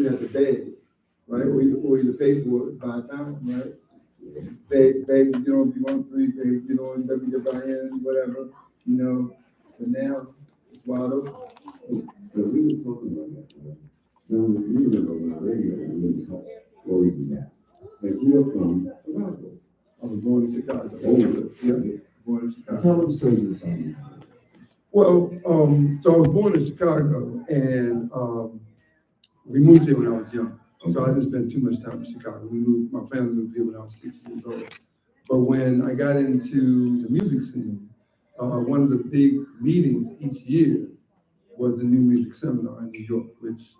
you have to beg, right? Or either pay for it by time, right? Beg, if you want free, beg, WWIN, whatever, but now it's wide open. So we were talking about that. Some years ago on our radio, we talked what we do now. But you're from Chicago. I was born in Chicago. Yeah. Born in Chicago. Tell them the story you were talking about. Well, so I was born in Chicago, and we moved here when I was young. So I didn't spend too much time in Chicago. My family moved here when I was 6 years old. But when I got into the music scene, one of the big meetings each year was the New Music Seminar in New York, which,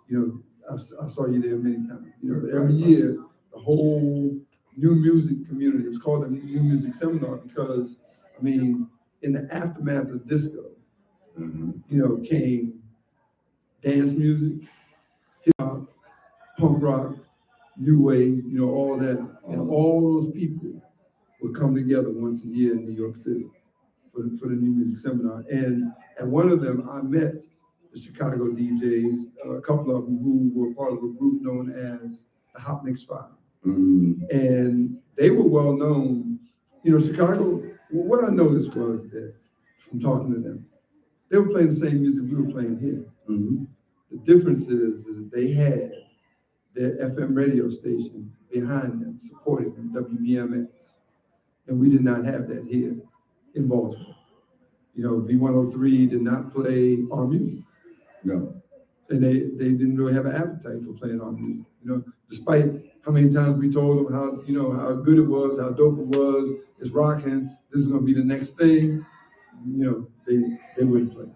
I saw you there many times. But every year, the whole new music community, it was called the New Music Seminar because, in the aftermath of disco, came dance music, hip hop, punk rock, new wave, all that. And all those people would come together once a year in New York City for the New Music Seminar. And at one of them, I met the Chicago DJs, a couple of them who were part of a group known as the Hot Mix Five. And they were well known. Chicago, what I noticed was that from talking to them, they were playing the same music we were playing here. The difference is that they had their FM radio station behind them, supporting them, WBMX. And we did not have that here in Baltimore. V103 did not play our music. No. And they didn't really have an appetite for playing our music. Despite how many times we told them how good it was, how dope it was, it's rocking, this is gonna be the next thing, they wouldn't play.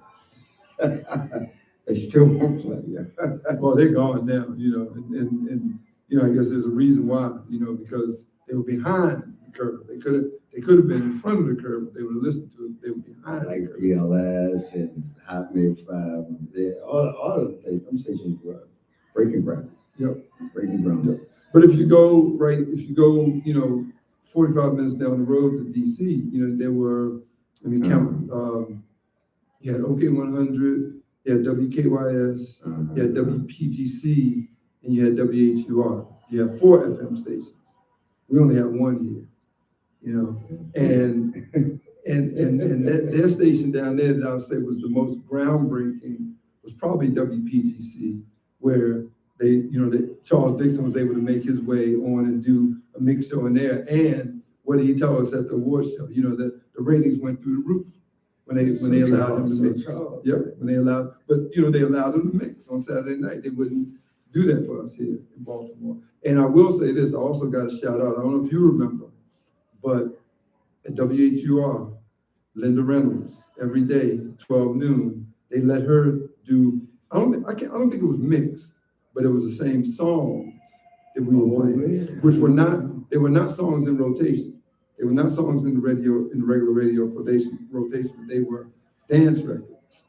They still won't play, yeah. Well, they're gone now, and I guess there's a reason why, because they were behind the curve. They could have been in front of the curve, but they would have listened to it. They were behind like the curve. ELS and Hot Mix 5, all of them stations were breaking ground. Yep. Breaking ground. Yep. But if you go 45 minutes down the road to DC, there were, count, you had OK 100, you had WKYS, you had WPGC, and you had WHUR. You have 4 FM stations. We only have one here, and their station down there that I'll say was the most groundbreaking was probably WPGC, where Charles Dixon was able to make his way on and do a mix show in there. And what did he tell us at the award show? The ratings went through the roof when they allowed him to mix. Yeah, when they allowed, but they allowed him to mix on Saturday night. They wouldn't do that for us here in Baltimore. And I will say this, I also got a shout out. I don't know if you remember, but at WHUR, Linda Reynolds, every day, 12 noon, they let her do, I don't think it was mixed, but it was the same songs that we were playing, which they were not songs in rotation. They were not songs in the regular radio rotation, but they were dance records,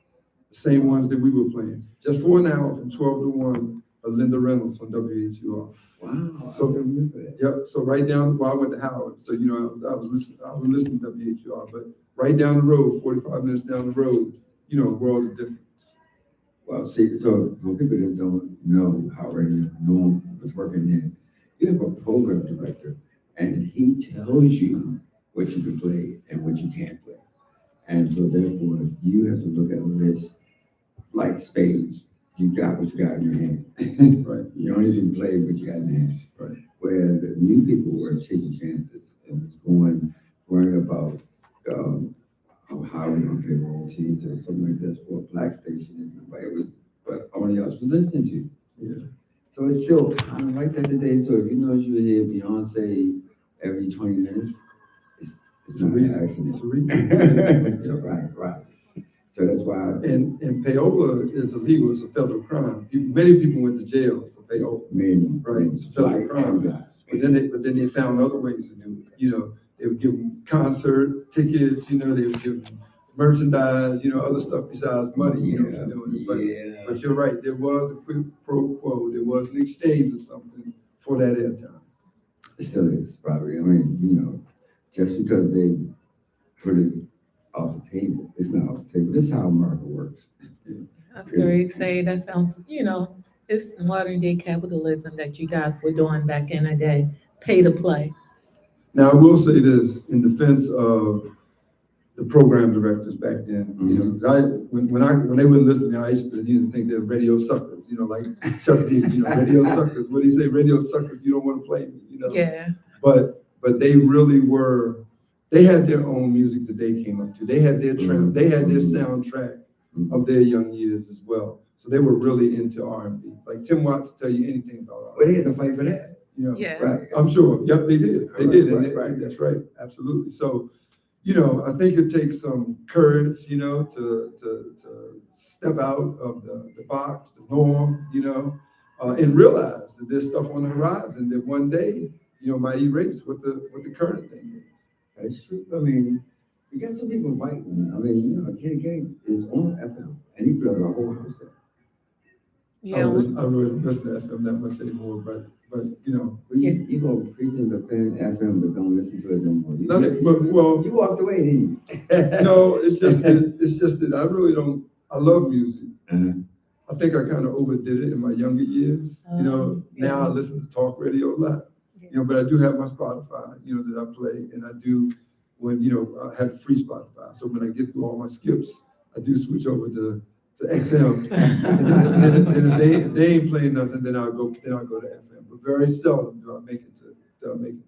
the same ones that we were playing, just for an hour from 12 to 1, Linda Reynolds on WHUR. Wow. So, yep. So right down, I went to Howard. So, I was listening to WHUR, but right down the road, 45 minutes down the road, world of difference. Well, see, so for people that don't know how radio was working then, you have a program director and he tells you what you can play and what you can't play. And so therefore you have to look at a list like spades. You got what you got in your hand. Right. You don't even play what you got in your hands. Right. Where the new people were taking chances and was worrying about how we're gonna pay royalties or something like this for a black station, but only else was listening to. Yeah. So it's still kind of like that today. So if you hear Beyonce every 20 minutes, it's not an accident. It's a reason. Yeah. Right. So that's why. And payola is illegal. It's a federal crime. Many people went to jail for payola. Many. Right. It's a federal crime. But then they found other ways to do it. They would give them concert tickets. They would give them merchandise. Other stuff besides money. For doing it. But you're right. There was a quid pro quo. There was an exchange or something for that airtime. It still is probably. Just because they put it off the table, it's not off the table. This is how America works. That's great. Say that sounds. It's modern day capitalism that you guys were doing back in the day. Pay to play. Now, I will say this in defense of the program directors back then. You know, 'cause when they were listening, I used to think they're radio suckers. You know, like Chuck D. You know, radio suckers. What do you say? Radio suckers. You don't want to play me. You know. Yeah. But they really were. They had their own music that they came up to. They had their They had their soundtrack of their young years as well. So they were really into R&B. Like Tim Watts tell you anything about R&B. Well, they had to fight for that. You know, Yeah. Right. I'm sure. Yep, they did. They Right, did. And right, right. that's right. Absolutely. So, you know, I think it takes some courage, you know, to step out of the box, the norm, you know, and realize that there's stuff on the horizon that one day, you know, might erase what the current thing is. That's true. I mean, you got some people fighting. I mean, you know, Kenny K is on FM, and he plays a whole house there. Yeah. I really don't listen to FM that much anymore, but you know. Well, you go preaching to fan FM, but don't listen to it no more. You walked away, didn't you? No, it's just that I really don't. I love music. Uh-huh. I think I kind of overdid it in my younger years. You know, now I listen to talk radio a lot. You know, but I do have my Spotify, you know, that I play, and I do when, you know, I have free Spotify. So when I get through all my skips, I do switch over to XM. and if they ain't playing nothing, then I'll go to FM. But very seldom do I make it to FM.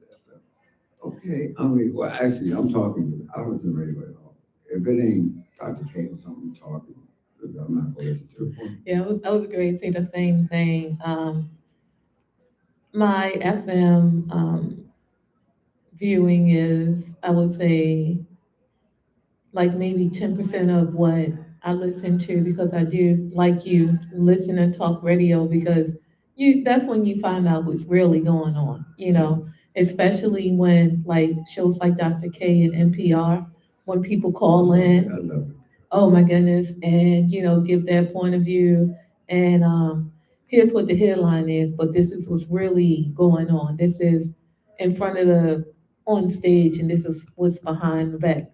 Okay. I mean, well, actually, I'm talking. I was in radio at all. If it ain't Dr. K or something talking, I'm not going to listen to it. Yeah, I was going to say the same thing. My FM viewing is, I would say, like maybe 10% of what I listen to, because I do, like you, listen and talk radio, because that's when you find out what's really going on, you know, especially when like shows like Dr. K and NPR, when people call in. I love it. Oh my goodness, and you know, give their point of view, and here's what the headline is, but this is what's really going on. This is in front of on stage, and this is what's behind the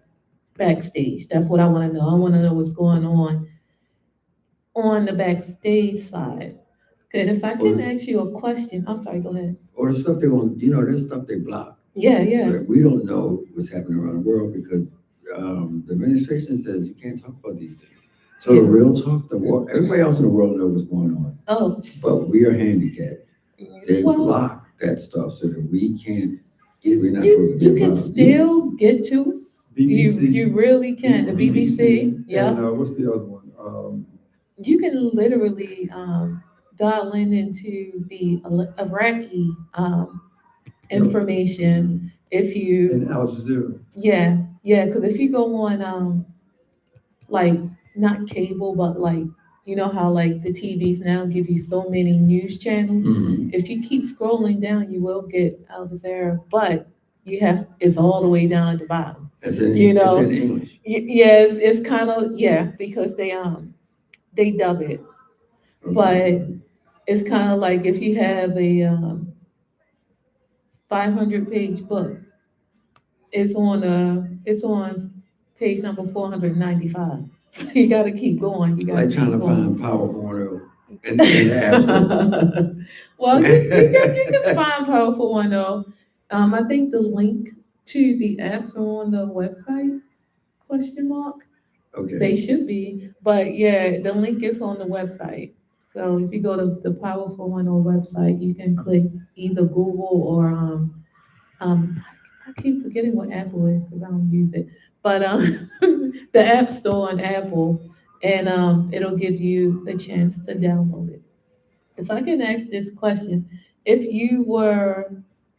backstage. That's what I want to know. I want to know what's going on the backstage side. Good. If I can ask you a question, I'm sorry. Go ahead. Or the stuff they want, you know, there's stuff they block. Yeah, yeah. Like, we don't know what's happening around the world because the administration says you can't talk about these things. So the real talk, everybody else in the world knows what's going on. Oh. But we are handicapped. They block that stuff so that we can't. We're not supposed to you can still get to it. BBC. You really can. The BBC. Yeah. And what's the other one? You can literally dial into the Iraqi information if you. In Al Jazeera. Yeah, because if you go on like not cable, but like, you know how like the TVs now give you so many news channels. Mm-hmm. If you keep scrolling down, you will get Al Jazeera, but it's all the way down at the bottom. It's in English. Yes, it's kind of because they dub it, but it's kind of like if you have a 500-page book, it's on page number 495. You got to keep going. You got like trying to find Power Porno in the App Store. Well, you can find Powerful One though. I think the link to the apps are on the website. ? Okay. They should be, but yeah, the link is on the website. So if you go to the Powerful One website, you can click either Google or I keep forgetting what Apple is because I don't use it, but the App Store on Apple, and it'll give you the chance to download it. If I can ask this question, if you were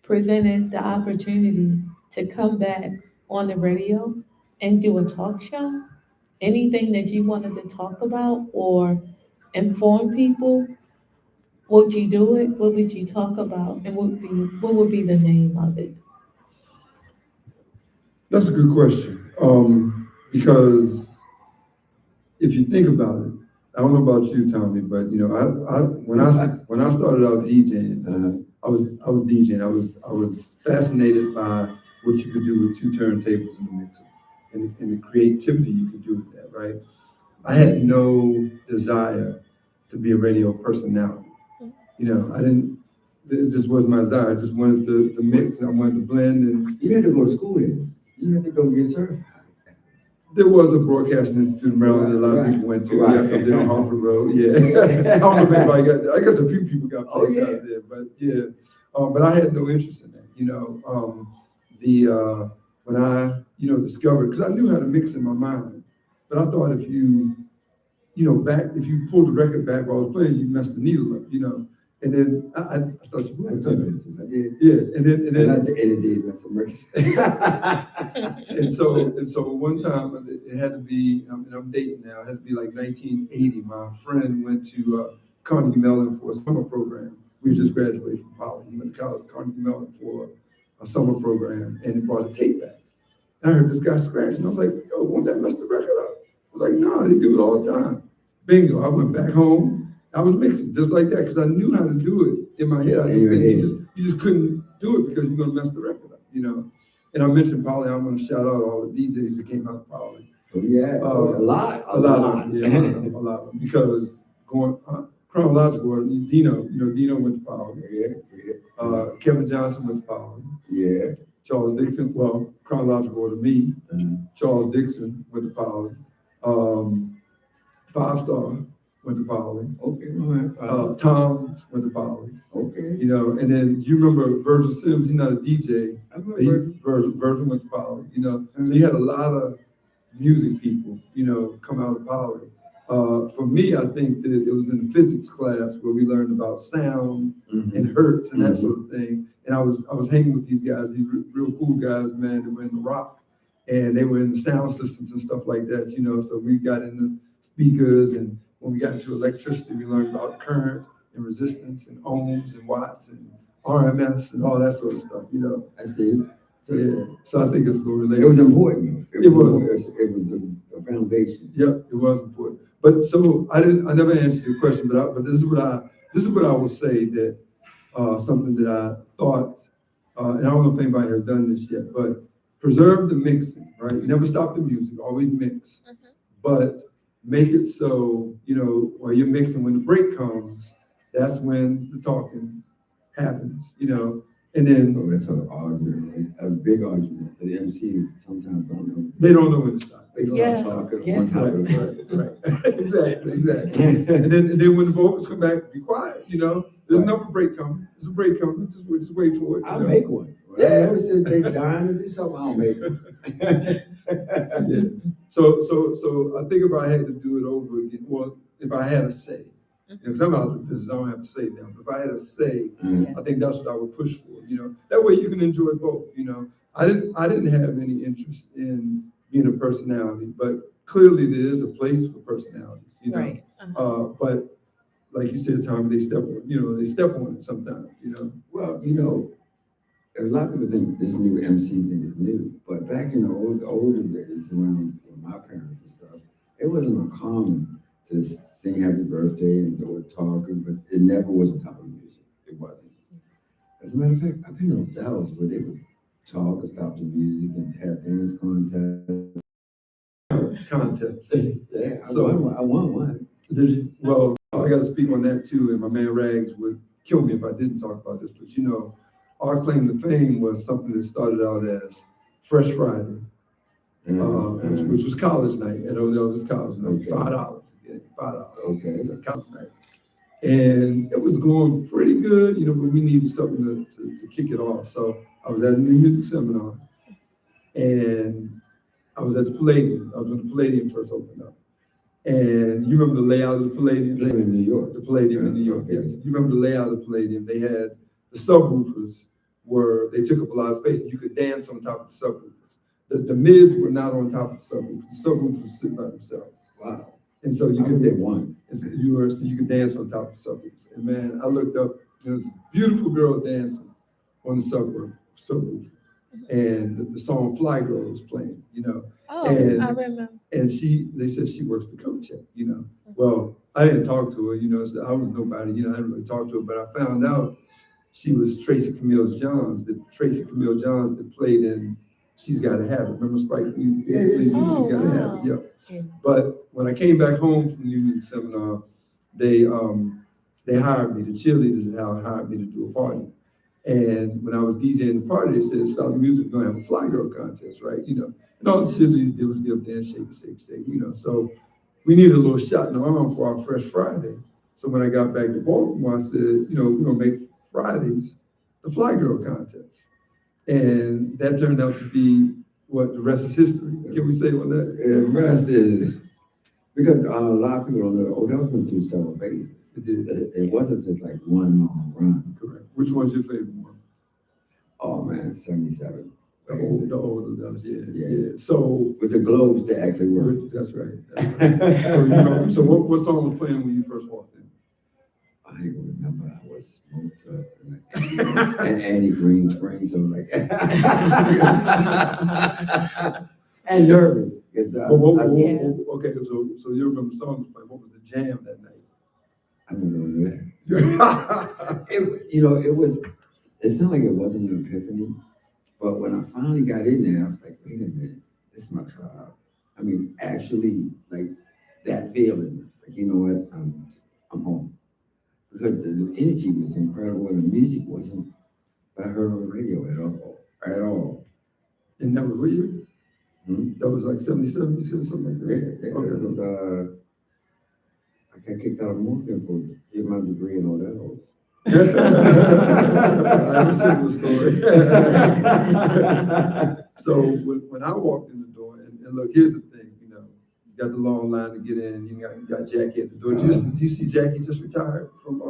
presented the opportunity to come back on the radio and do a talk show, anything that you wanted to talk about or inform people, would you do it? What would you talk about? And what would be the name of it? That's a good question. Because if you think about it, I don't know about you, Thommy, but you know, when I started out DJing, I was DJing. I was fascinated by what you could do with two turntables in the mixer, and the creativity you could do with that. Right? I had no desire to be a radio personality. It just wasn't my desire. I just wanted to mix and I wanted to blend. And You had to go to school then. You had to go get certified. there was a broadcasting institute in Maryland that a lot of people went to. Right. Yes, up there on Harvard Road. Yeah. I don't know if anybody got there. I guess a few people got placed out there, but yeah. But I had no interest in that. When I, discovered, because I knew how to mix in my mind, but I thought if you pulled the record back while I was playing, you messed the needle up, And then I thought you would. I did. Yeah, and then I did mess the record. and so one time it had to be, and I'm dating now, it had to be like 1980. My friend went to Carnegie Mellon for a summer program. We just graduated from college. He went to college, Carnegie Mellon for a summer program, and he brought a tape back. And I heard this guy scratching. I was like, yo, won't that mess the record up? I was like, no, they do it all the time. Bingo. I went back home. I was mixing just like that because I knew how to do it in my head. I just think you just couldn't do it because you're going to mess the record up, And I mentioned Poly. I want to shout out all the DJs that came out of Poly. Oh, yeah, a lot of them. Yeah, a lot of them. Because going chronological, Dino went to Poly. Yeah. Kevin Johnson went to Poly. Yeah. Charles Dixon, well, chronological to me. Charles Dixon went to Poly. 5 Star went to Poly. Okay, all right. Tom's went to Poly. Okay. And then you remember Virgil Sims, he's not a DJ. I remember Virgil went to Poly, So you had a lot of music people, come out of Poly. For me, I think that it was in the physics class where we learned about sound and hertz and that sort of thing. And I was hanging with these guys, these real cool guys, man, that were in the rock. And they were in sound systems and stuff like that, So we got into speakers, and when we got into electricity, we learned about current and resistance and ohms and watts and RMS and all that sort of stuff, I see. So, yeah. So I think it's a good relationship. It was important. It was the foundation. Yep, it was important. But so I never answered your question, but this is what I will say that something that I thought, and I don't know if anybody has done this yet, but preserve the mixing, right? Never stop the music, always mix, but make it so, while you're mixing, when the break comes, that's when the talking happens, and then that's an argument, right? A big argument. The MCs sometimes don't know. They don't know when to stop. They Yeah. start talking Yeah. one time. Right. Exactly. and then when the vocals come back, be quiet, There's another break coming. There's a break coming. Just wait for it. I'll make one. When I notice that they dying to do something, I'll make one. Yeah. So I think if I had to do it over again, well, if I had a say, because I'm out of the business, I don't have to say now. But if I had a say, I think that's what I would push for. That way you can enjoy both. I didn't have any interest in being a personality, but clearly there is a place for personalities. Right. But like you said, Tommy, they step on it sometimes. Well, a lot of people think this new MC thing is new, but back in the older days, around my parents and stuff, it wasn't uncommon to sing happy birthday and go and talking, but it never was on top of music. It wasn't. As a matter of fact, I've been on Dallas where they would talk and stop the music and have dance contests. Yeah, I won one. Well, I got to speak on that too, and my man Rags would kill me if I didn't talk about this, but our claim to fame was something that started out as Fresh Friday, which was college night at Odell's college night, $5. $5. Okay. College night. And it was going pretty good, but we needed something to kick it off. So I was at a new music seminar, and I was at the Palladium. I was when the Palladium first opened up. And you remember the layout of the Palladium? In New York. The Palladium in New York, yes. You remember the layout of the Palladium? They had the subwoofers they took up a lot of space, and you could dance on top of the subwoofers. The mids were not on top of the subwoofers. The subwoofers were sitting by themselves. Wow. And so you could dance. You could dance on top of the subwoofers. And man, I looked up, there was this beautiful girl dancing on the subwoofer. And the song Fly Girl was playing, Oh, and, I remember. And they said she works the coat check, Well, I didn't talk to her, so I was nobody, I didn't really talk to her, but I found out she was Tracy Camille Johns that played in She's Gotta Have It. Remember Spike Lee? She's Gotta Have It, yeah. But when I came back home from the music seminar, they they hired me, the cheerleaders hired me to do a party. And when I was DJing the party, they said, Stop the Music, we're gonna have a fly girl contest, right? And all the cheerleaders did was get up there and shake. So we needed a little shot in the arm for our Fresh Friday. So when I got back to Baltimore, I said, we're gonna make Fridays the fly girl contest. And that turned out to be what the rest is history. Can we say what that? The rest is, because a lot of people don't know, Odell's went through several phases. It did. It wasn't just like one long run. Correct. Which one's your favorite one? Oh man, 77. The old Odell's, yeah. So with the globes that actually work. That's right. So, so what song was playing when you first walked in? I don't remember. I was smoked up and Annie Green Spring, so like and nervous. Okay, so you remember the song was playing. What was the jam that night? I don't remember that. It sounded like it wasn't an epiphany, but when I finally got in there, I was like, wait a minute, this is my tribe. I mean, actually, like that feeling, like, you know what, I'm home. Because the energy was incredible and the music wasn't what I heard on the radio at all. And that was what year? That was like 77, you said something like that? Yeah, okay. I got kicked out of Morgan for getting my degree in Odell's. I have a similar story. So when I walked in the door, and look, here's the thing, you got the long line to get in, you got Jackie at the door. Did you see Jackie just retired from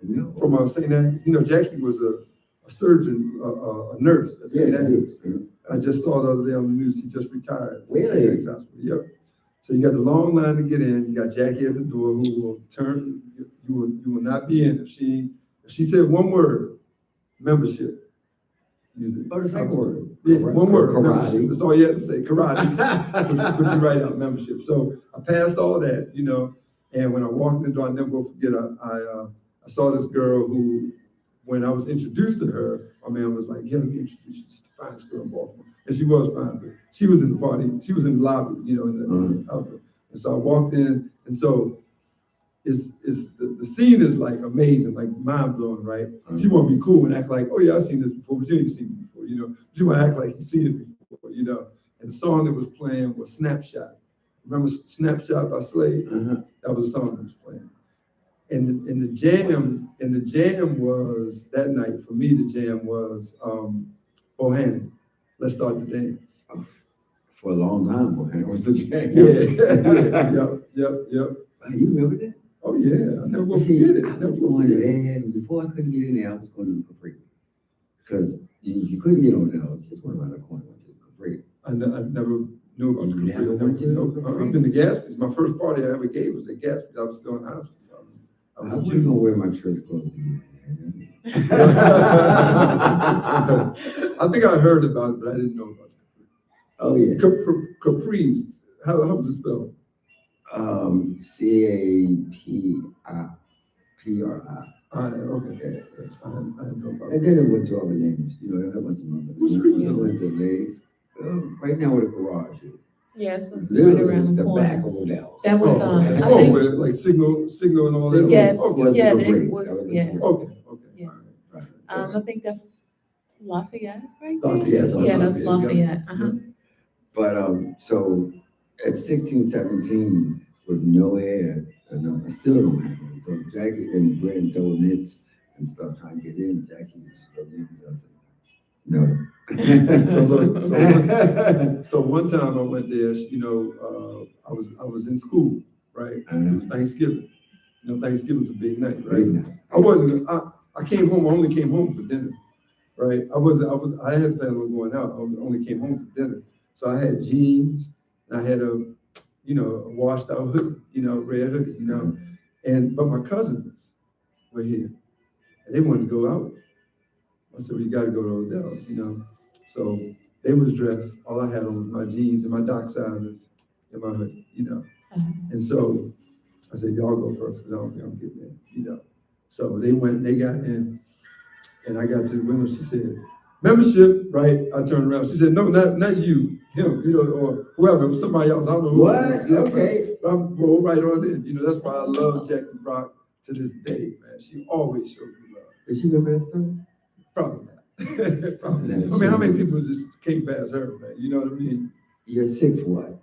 St. Agnes? Jackie was a surgeon, a nurse at St. Agnes. I just saw the other day on the news, he just retired from St. Agnes Hospital. Yep. So you got the long line to get in. You got Jackie at the door who will turn. You will not be in if she said one word, membership. The second word. Yeah, one word. Karate. That's all you have to say. Karate. put you right out, membership. So I passed all that, and when I walked in the door, I never will forget. I saw this girl who, when I was introduced to her, my man was like, "Yeah, let me introduce you. She's the finest girl in Baltimore." And she was fine, but she was in the party. She was in the lobby, in the outfit. And so I walked in, and so the scene is like amazing, like mind blowing, right? She want to be cool and act like, "Oh yeah, I've seen this before," but you ain't seen it before, She want to act like you've seen it before, And the song that was playing was "Snapshot." Remember "Snapshot" by Slade? That was the song that was playing. And the jam was that night for me. The jam was Bohannon. Let's Start the Dance. For a long time, Bohannon was the jam. Yep. You remember that? Oh yeah, I never will forget it. I was going there, and before I couldn't get in there, I was going to Capri. Because you couldn't get on there, just went around the corner to Capri. I never knew about You Capri. never went to Capri? I've been to Gatsby's. My first party I ever gave was at Gatsby's. I was still in high school. I wasn't gonna wear my church clothes again. I think I heard about it, but I didn't know about it. Oh yeah. Capri's. How was it spelled? CAPRI. Okay. I didn't know about it. And then it went to other names. That was some other. What street was it? It went to Legs. Right now where the garage is. Yes, right Literally around the back corner. of Odell's. That was I Oh, think. with like signal and all that. Yeah, Okay. yeah, Capri. it was, That was yeah. Capri. Okay. Yeah. Right. I think that's Lafayette, right there. Lafayette, Yeah, that's Lafayette, Lafayette. But so at 16, 17, with no hair, I still don't have it. So Jackie and Brent told knits and stuff trying to get in. Jackie was just go in and no. So one time I went there, I was in school, right? It was Thanksgiving. Thanksgiving's a big night, right? I came home, I only came home for dinner, right? I had planned on going out. I only came home for dinner. So I had jeans, and I had a washed out hoodie, red hoodie, but my cousins were here and they wanted to go out. I said, we got to go to Odell's, So they was dressed. All I had on was my jeans and my docksiders and my hoodie, And so I said, y'all go first because I don't think I'm getting in, So they went, they got in, and I got to the window. She said, membership, right? I turned around. She said, no, not you, him, or whoever. It was somebody else. I don't know who. What? Okay. I'm roll right on in. That's why I love Jackie Brock to this day, man. She always showed me love. Is she remember that stuff? Probably not. Probably. I mean, how many people just came past her, man? You know what I mean? You're 6 what?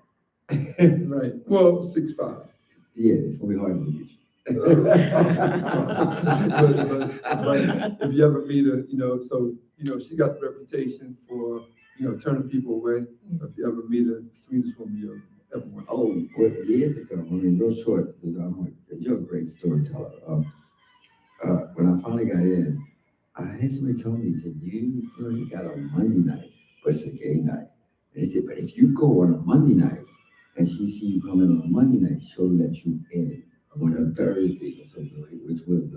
Right. Well, 6'5". Yeah, it's gonna be hard to get you. but if you ever meet her, so she got the reputation for turning people away. If you ever meet her, sweetest woman you ever want. Oh, well, years ago, I mean, real short, because you're a great storyteller. When I finally got in, I had somebody tell me, said, you got a Monday night, but it's a gay night. And they said, but if you go on a Monday night and she see you coming on a Monday night, she'll let you in on a Thursday or something, like, which was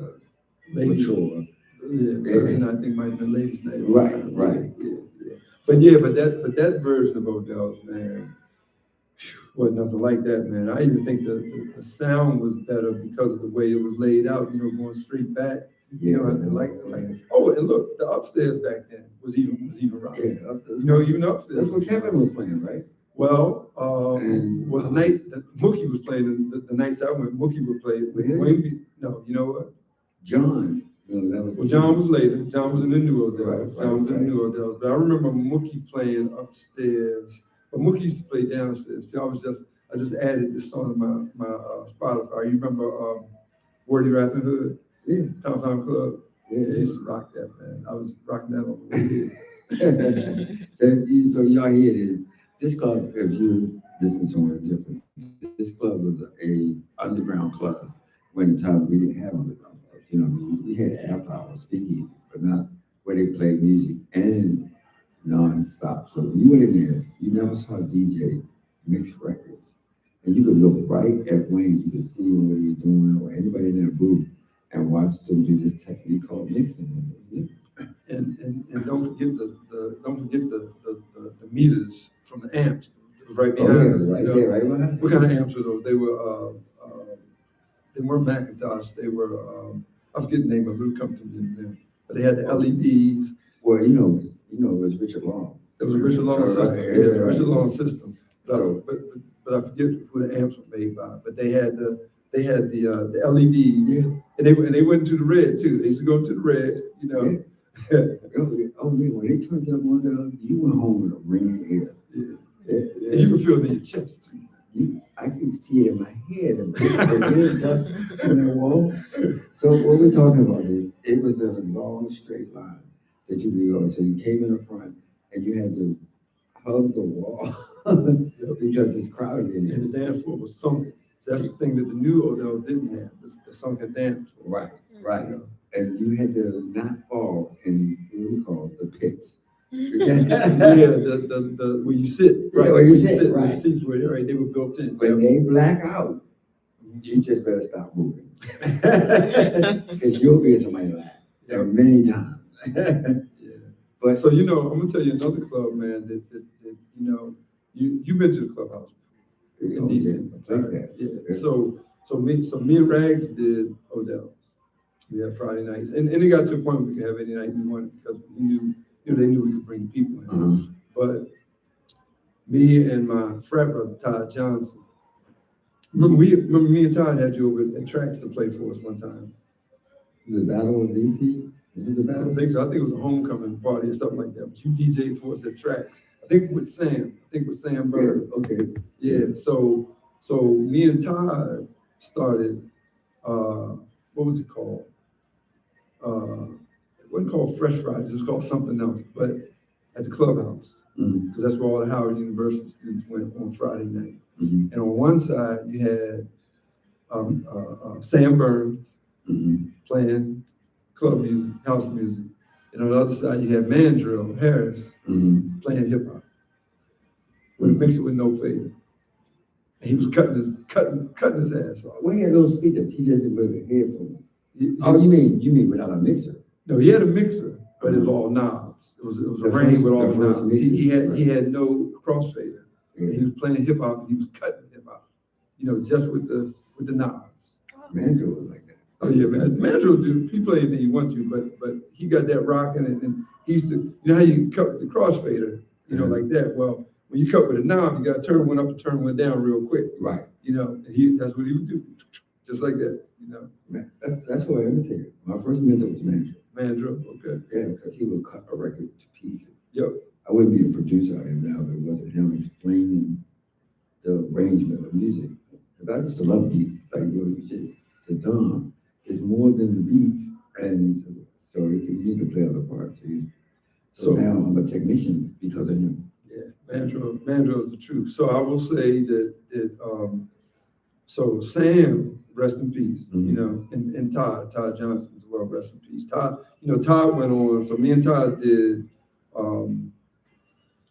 mature. Yeah, Thursday night, I think might have been ladies' night. Right. Yeah. But that version of Odell's, man, wasn't nothing like that, man. I even think the sound was better because of the way it was laid out, going straight back. Oh, and look, the upstairs back then was even rocking. Yeah, even upstairs. That's what Kevin was playing, right? Well, the night that Mookie was playing, the nights I went, Mookie would play. No, you know what? John. John was later. John was in the new Odell. Right, John was in the new Odell. But I remember Mookie playing upstairs. But Mookie used to play downstairs. See, I just added this song to my Spotify. You remember Wordy Rapping Hood? Yeah. Tom Club. Yeah. They used to rock that, man. I was rocking that on the way. So y'all hear this. This club, if you listen to somewhere different, this club was a underground club when the time we didn't have underground clubs. You know what I mean? We had after hours speakeasy, but not where they played music and non-stop. So when you went in there, you never saw a DJ mix records. And you could look right at Wayne, you could see what he was doing, or anybody in that booth, and watch them do this technique called mixing. And don't forget the meters from the amps right behind. Right behind. What kind of amps were those? They weren't Macintosh. They were I forget the name of it. It'll come to me in a minute. But they had the LEDs. Well, it was Richard Long. It was a Richard Long system. Right. Yeah, it was a Richard Long system. So, but I forget who the amps were made by. But they had the LEDs. Yeah. And they went to the red too. They used to go to the red. Yeah. When they turned that one down, you went home with a ring here. Yeah. And you can feel it in your chest too. I can see it in my head and dust on that wall. So what we're talking about is it was a long straight line that you could go. So you came in the front and you had to hug the wall because it's crowded in there. And the dance floor was sunken. So that's the thing that the new Odells didn't have, the sunken dance floor. Right. And you had to not fall in what we call the pits. The where you sit, right? Yeah, where you sit, right. The seats were right, they were built in. When they black out, you just better stop moving. Because you'll be in somebody's lap many times. Yeah. But so I'm gonna tell you another club, man, that you've been to the clubhouse before in DC. Yeah. So me and Rags did Odell's. We had Friday nights. And it got to a point where we could have any night we wanted because we knew they knew we could bring people in. Mm-hmm. But me and my frat brother, Todd Johnson, remember me and Todd had you over at Tracks to play for us one time. The Battle of DC? Is it the I Battle? don't think so. I think it was a homecoming party or something like that. But you DJ'd for us at Tracks. I think with Sam Bird. Yeah, okay. Yeah. So me and Todd started, what was it called? It wasn't called Fresh Fridays, it was called something else, but at the clubhouse, because that's where all the Howard University students went on Friday night. Mm-hmm. And on one side, you had Sam Burns playing club music, house music. And on the other side, you had Mandrill Harris playing hip hop. With a mixer with no fader. And he was cutting his ass off. Where he had those speakers? He just didn't with a headphone. You mean without a mixer? No, he had a mixer, but it was all knobs. It was a range with all the knobs. He had no crossfader. Yeah. He was playing hip hop and he was cutting hip hop, just with the knobs. Mandrill was like that. Oh yeah, man. Mandrill he played anything he wanted to, but he got that rocking and he used to, how you cut with the crossfader, like that. Well, when you cut with a knob, you got to turn one up and turn one down real quick. Right. And that's what he would do, just like that. you know. Man, that's what I imitated. My first mentor was Mandrill. Mandrill, okay. Yeah, because he would cut a record to pieces. Yep. I wouldn't be a producer I am now if it wasn't him explaining the arrangement of music. Because I used to love beats. Like you said, to Don, it's more than the beats. And so he said, you need to play other parts. So now I'm a technician because of him. Yeah, Mandrill is the truth. So I will say that so Sam, rest in peace, you know, and Todd Johnson as well, rest in peace. Todd went on, so me and Todd did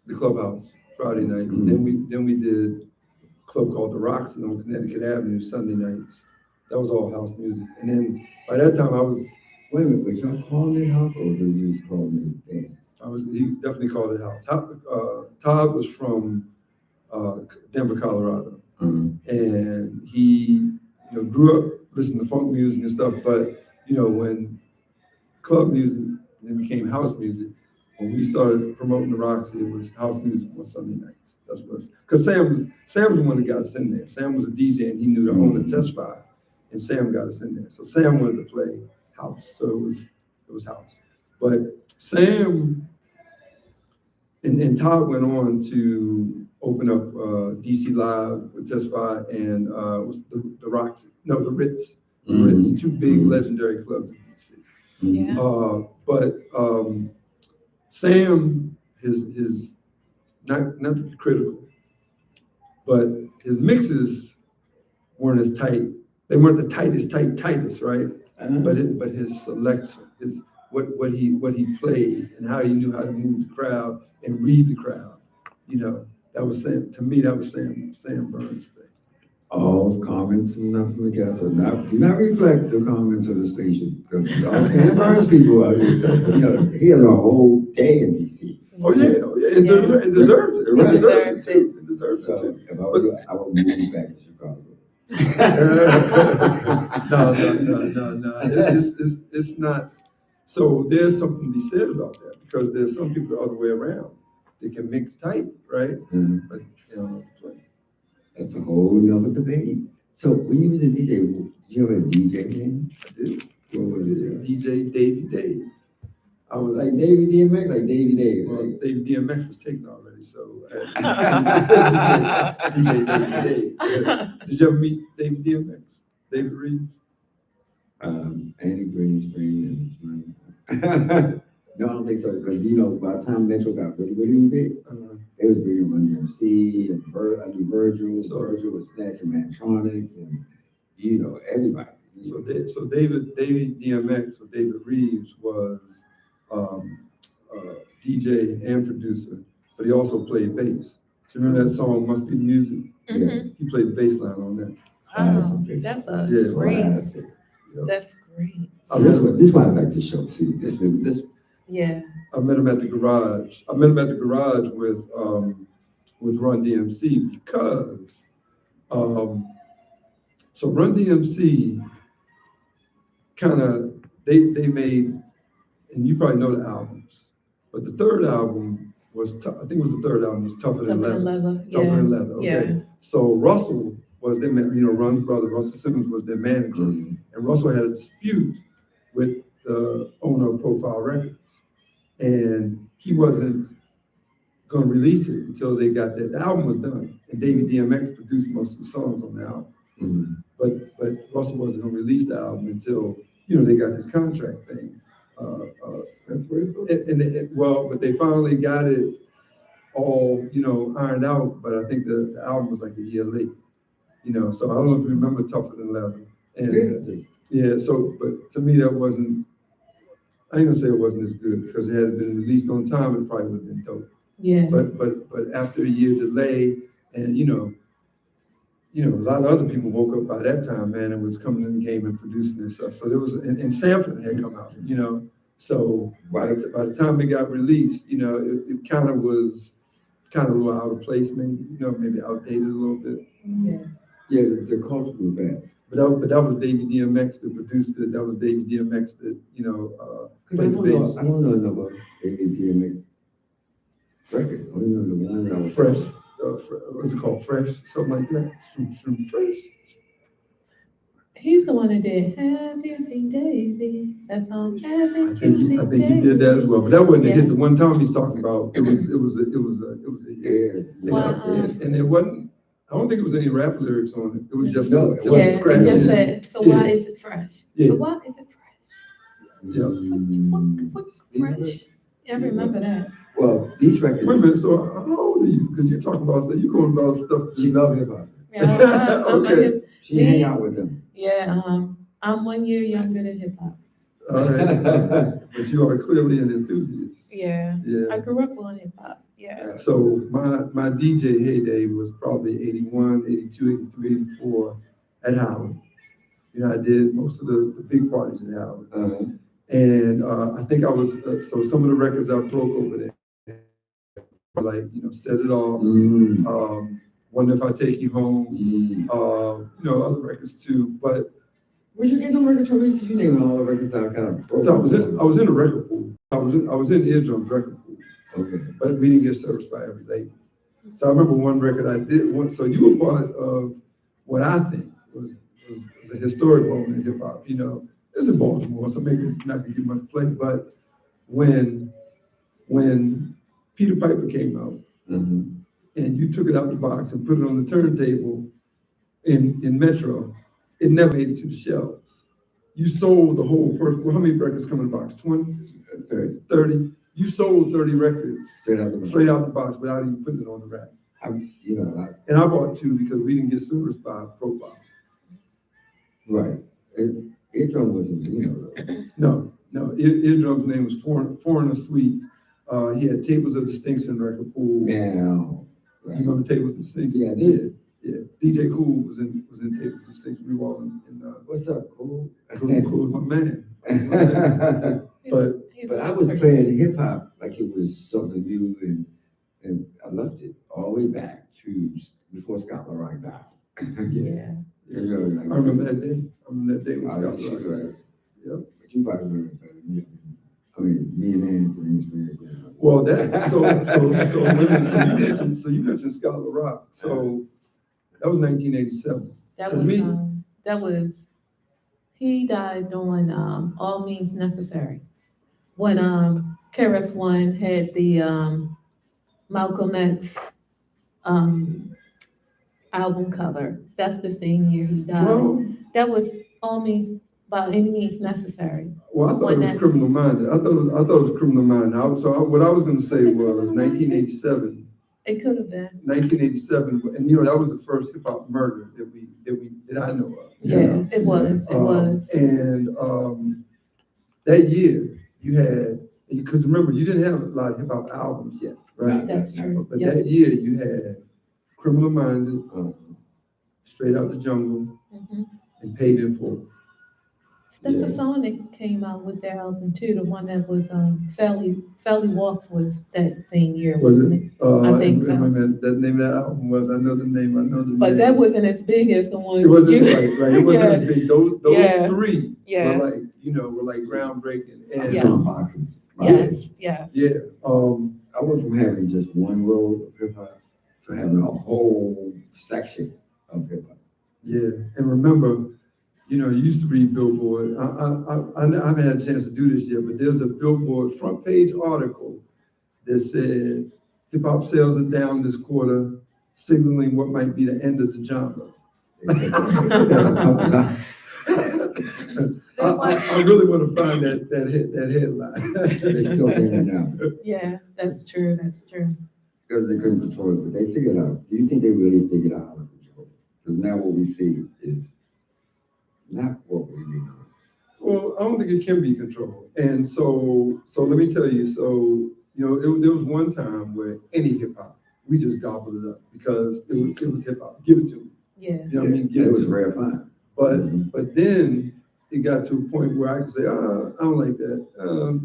the Clubhouse Friday night. And then we did a club called the Roxy on Connecticut Avenue Sunday nights. That was all house music. And then by that time I was Wait a minute, was y'all calling it house or did you just call it band? he definitely called it house. Todd was from Denver, Colorado. And he grew up listening to funk music and stuff, but when club music then became house music, when we started promoting the Roxy, it was house music on Sunday nights. That's what it's because Sam was the one that got us in there. Sam was a DJ and he knew the owner Testify, and Sam got us in there. So Sam wanted to play house, so it was house. But Sam and Todd went on to open up DC Live with Testify and was the Roxy. No, the Ritz. The Ritz, two big legendary clubs in DC. Yeah. But Sam, his not to be critical, but his mixes weren't as tight. They weren't the tightest, right? But his selection, what he played and how he knew how to move the crowd and read the crowd. That was Sam. To me, that was Sam Burns' thing. All comments from the guests do not reflect the comments of the station. Because all Sam Burns people are, he has a whole day in DC. Oh yeah. It deserves it. Right. It deserves it too. If I were you, I would move back to Chicago. No. It's not. So there's something to be said about that because there's some people the other way around. They can mix tight, right? But they don't know how to play. That's a whole nother debate. So when you was a DJ, did you have a DJ name? I did. What was it? DJ Davey Dave. I was like Davey DMX, like Davey Dave. Well, Davey DMX was taken already, so DJ Davey Dave. Did you ever meet Davey DMX? David Reeves? Andy Greenspring and no, I don't think so, because by the time Metro got really big, they was bringing Run DMC and Virgil was snatching Mantronics and everybody. So David DMX or David Reeves was DJ and producer, but he also played bass. So remember that song "Must Be the Music"? Mm-hmm. He played the bass line on that. Oh, that's great. That's great. This is why I like this show. See, this. Yeah. I met him at the garage. With Run DMC because so Run DMC kind of they made, and you probably know the albums, but the third album was I think it was the third album was Tougher Than Leather. Tougher Than Leather. Okay. Yeah. So Russell was their Run's brother. Russell Simmons was their manager, and Russell had a dispute with the owner of Profile Records, and he wasn't going to release it until they got that. The album was done, and David DMX produced most of the songs on the album. But Russell wasn't going to release the album until they got this contract thing. That's very cool. But they finally got it all ironed out. But I think the album was like a year late. So I don't know if you remember Tougher Than Leather. And yeah. So, but to me that wasn't. I ain't gonna say it wasn't as good because it had been released on time. It probably would have been dope. Yeah. But after a year delay, and a lot of other people woke up by that time, man, and was coming in the game and producing and stuff. So there was and sampling had come out, So by the time it got released, it kind of was a little out of place, maybe outdated a little bit. Yeah. Yeah, the culture was bad. But that was David DMX that produced it. That was David DMX that played the bass. I don't know enough about David DMX record. I don't know the one that was Fresh. What's it called? Fresh, something like that. Fresh. He's the one that did Have You Seen Daisy? That song, Haven't I You Seen think he did that as well, but that wasn't the Yeah. hit. The one Tom he's talking about, it was a hit. Well, And it wasn't, I don't think it was any rap lyrics on it. It was just, No, it just wasn't. Yeah, scratch it just in. said, so Yeah. why is it fresh? Yeah. So why is it fresh? Yeah. What fresh? Yeah, I remember that. Well, these records. Wait a minute, so how old are you? Because you're talking about stuff, you're going about stuff. She loved hip hop. Yeah, I'm a Okay. hip, She hang out with them. yeah, I'm 1 year younger than hip hop. All right, but you are clearly an enthusiast. Yeah, Yeah. I grew up on hip hop, yeah. So my DJ heyday was probably 81, 82, 83, 84 at Howard. You know, I did most of the big parties at Howard. Uh-huh. And I think I was, so some of the records I broke over there, like, you know, Set It Off, Wonder If I Take You Home, you know, other records too. But where'd you get no records from? You name all the records that are kind of broke. so I was in a record pool. I was in Eardrum's record pool. Okay. But we didn't get serviced by every label. So I remember one record I did once. So you were part of what I think was a historic moment in hip hop. You know, it's in Baltimore, so maybe it's not gonna get much play. But when Peter Piper came out, and you took it out the box and put it on the turntable in Metro, it never made it to the shelves. You sold the whole first. Well, how many records come in the box? 20, 30. 30. You sold 30 records Straight out the box. straight out the box without even putting it on the rack. And I bought 2 because we didn't get serviced by Profile. right. Eardrum wasn't, No. Eardrum's name was Foreigner Suite. He had Tables of Distinction record pool. Now. You remember Tables of Distinction? Yeah, I did. Yeah. DJ Cool was in Tables of Distinction. We were all in What's up, Cool? Cool was my man. But I was playing hip hop like it was something new, and I loved it all the way back to before Scott LaRock died. Yeah. I remember that day. When Scott LaRock Right. Yep. But you probably remember better than me. I mean, me and Andy were inspired. Well, so you mentioned Scott LaRock. So that was 1987. That was, he died on All Means Necessary. When KRS-One had the Malcolm X album cover. That's the same year he died. Well, that was All Means, by any means necessary. Well, I thought it was Criminal Minded. I thought it was Criminal Minded. What I was going to say was 1987. It could have been 1987, and you know that was the first hip hop murder that I know of. Yeah, it was. And that year you had, because remember you didn't have a lot of hip hop albums yet, right? That's true. But that year you had Criminal Minded, Straight Out the Jungle, and Paid in Full. That's the song that came out with their album too. The one that was Sally Walks was that same year. Was it? I think so. That name of that album was, I know the name. But that wasn't as big as the ones. It wasn't right. It wasn't as big. Those three were like groundbreaking. And boxes. Yes. Yeah. I went from having just one row of hip hop to having a whole section of hip hop. Yeah, and remember, you used to read Billboard. I haven't had a chance to do this yet, but there's a Billboard front page article that said hip hop sales are down this quarter, signaling what might be the end of the genre. I really want to find that headline. They're still saying it now. Yeah, that's true. Because they couldn't control it, but they figured it out. Do you think they really figured out how to control it? Because now what we see is not what we need. Well, I don't think it can be controlled. And so let me tell you, there was one time where any hip hop, we just gobbled it up because it was hip hop. Give it to me. Yeah. You know what I mean? It was rare fun. But then it got to a point where I could say, I don't like that.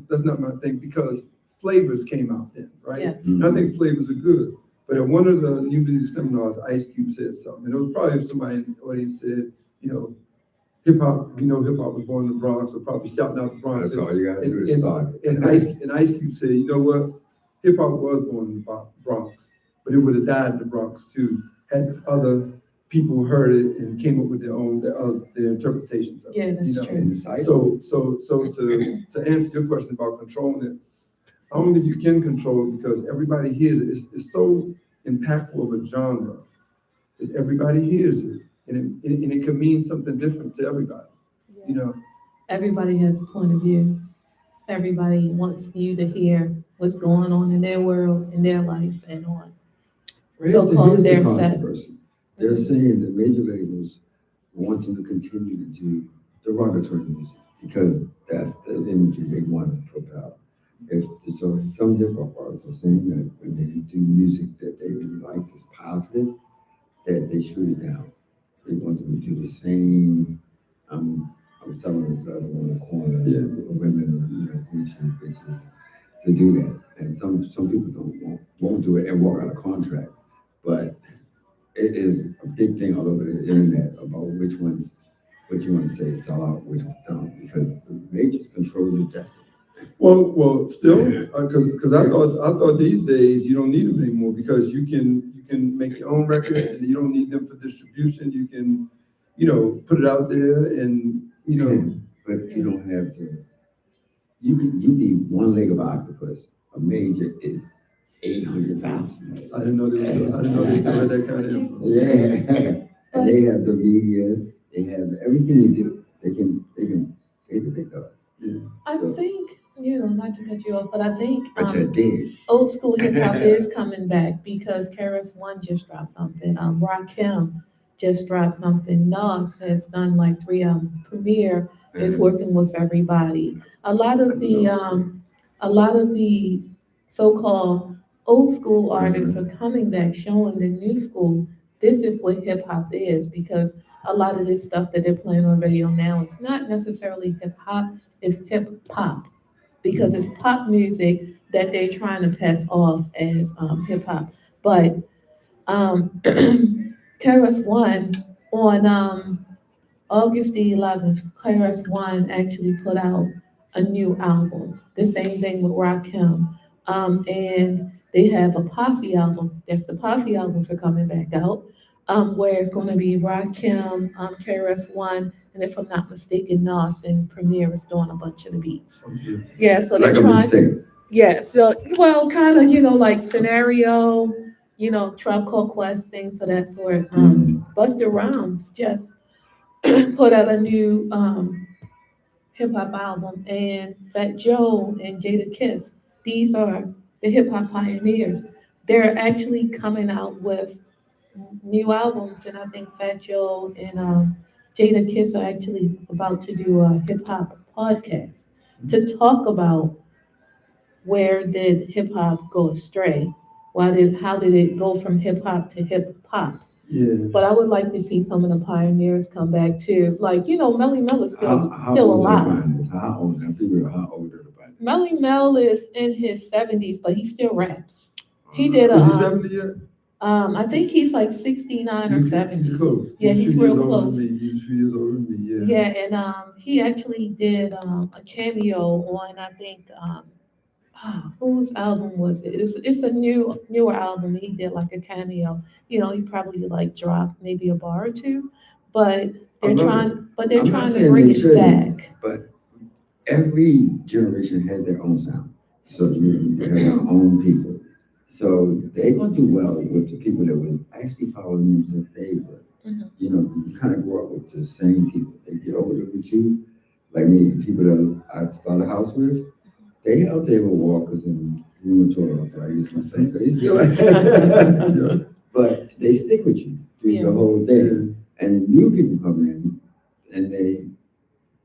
That's not my thing, because flavors came out then, right? Yeah. And I think flavors are good. But at one of the new music seminars, Ice Cube said something. And it was probably somebody in the audience said, hip hop was born in the Bronx, or probably shouting out the Bronx. That's all you gotta do is start it. And Ice Cube said, you know what? Hip hop was born in the Bronx, but it would have died in the Bronx too, had other people heard it and came up with their interpretations of it. Yeah, that's true. Insightful. So to answer your question about controlling it, I don't think you can control it because everybody hears it. It's so impactful of a genre that everybody hears it, and it can mean something different to everybody. You know, Everybody has a point of view. Everybody wants you to hear what's going on in their world, in their life, and on. So-called Here's the their set. controversy. They're saying that major labels want them to continue to do derogatory music because that's the imagery they want to propel. So some hip hop artists are saying that when they do music that they really like is positive, that they shoot it down. They want them to do the same. I'm telling the other one in the corner, Yeah. women, bitches, to do that. And some people won't do it and walk out of contract. But it is a big thing all over the internet about what you want to say sell out, which ones don't, because the majors control your destiny. well, still, because I thought these days you don't need them anymore because you can make your own record and you don't need them for distribution. You can, put it out there and But you don't have to. You need one leg of octopus. A major is 800,000. I didn't know they still had that kind of info. Yeah, and they have the media. They have everything you do. They can pick up. Yeah. I think, not to cut you off, but I think But you did. old school hip hop is coming back because KRS One just dropped something. Rakim just dropped something. Nas has done like 3 albums. Premier is working with everybody. A lot of the so-called old school artists are coming back, showing the new school this is what hip hop is because a lot of this stuff that they're playing on radio now is not necessarily hip hop, it's hip hop because it's pop music that they're trying to pass off as hip hop. But KRS One on August the 11th, KRS One actually put out a new album. The same thing with Rakim. And they have a Posse album. Yes, the Posse albums are coming back out. Where it's going to be Rakim, KRS One, and if I'm not mistaken, Nas and Premier is doing a bunch of the beats. Okay. Yeah, so Like they're a trying. mistake. Yeah, so well, kind of, like Scenario, Tribe Called Quest, things of that sort. Busta Rhymes just put out a new hip hop album, and Fat Joe and Jada Kiss. These are the hip hop pioneers. They're actually coming out with new albums, and I think Fat Joe and Jada Kiss are actually about to do a hip hop podcast to talk about where did hip hop go astray? How did it go from hip hop to hip hop? Yeah. But I would like to see some of the pioneers come back too. Like, Melly Mel is still old alive. How old? Now, people, how old are the band? Melly Mel is in his 70s, but he still raps. He did Is he a 70 yet? I think he's like 69 or 70. He's close. Yeah, he's a few real years older close. than me. He's a few years older than me. Yeah. Yeah, and he actually did a cameo on I think whose album was it? It's a newer album. He did like a cameo. He probably like dropped maybe a bar or two, but they're I love trying. But they're I'm not trying to saying bring they it shouldn't. back. But every generation had their own sound. So they have their own people. So they're gonna do well with the people that was actually following them since they were. Mhm. You kind of grow up with the same people. They get older with you. Like me, the people that I started a house with, they out there with walkers and rheumatoid arthritis and stuff. They still, Yeah. but they stick with you through Yeah. the whole thing. And then new people come in and they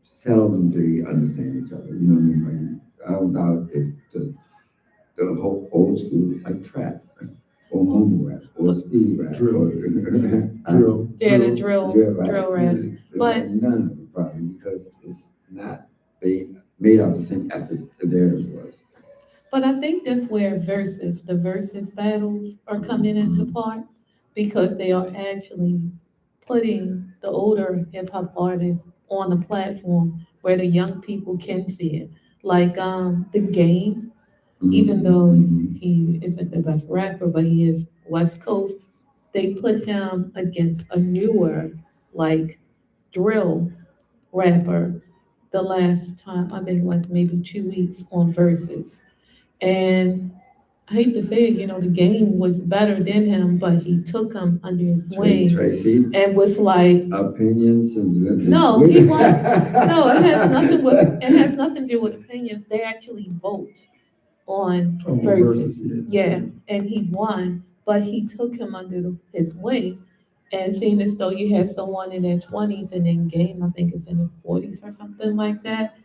seldom do they understand each other. You know what I mean? Like, I don't doubt if the whole old school like trap or mumble rap or speed rap Drill. or Drill. Yeah, the drill right. rap. Yeah. But- None of it probably because it's not they made out the same effort that theirs was. But I think that's where the versus battles are coming into part because they are actually putting the older hip hop artists on a platform where the young people can see it. Like the Game, even though he isn't the best rapper, but he is West Coast. they put him against a newer, like, drill rapper the last time, I think like maybe 2 weeks on Versus. And I hate to say it, the game was better than him, but he took him under his wing Tracy, and was like, opinions and. no, he won. No, it has nothing to do with opinions. They actually vote on Oh, Versus. versus, Yeah, and he won, but he took him under his wing. And seeing as though you had someone in their 20s and in game, I think it's in his 40s or something like that,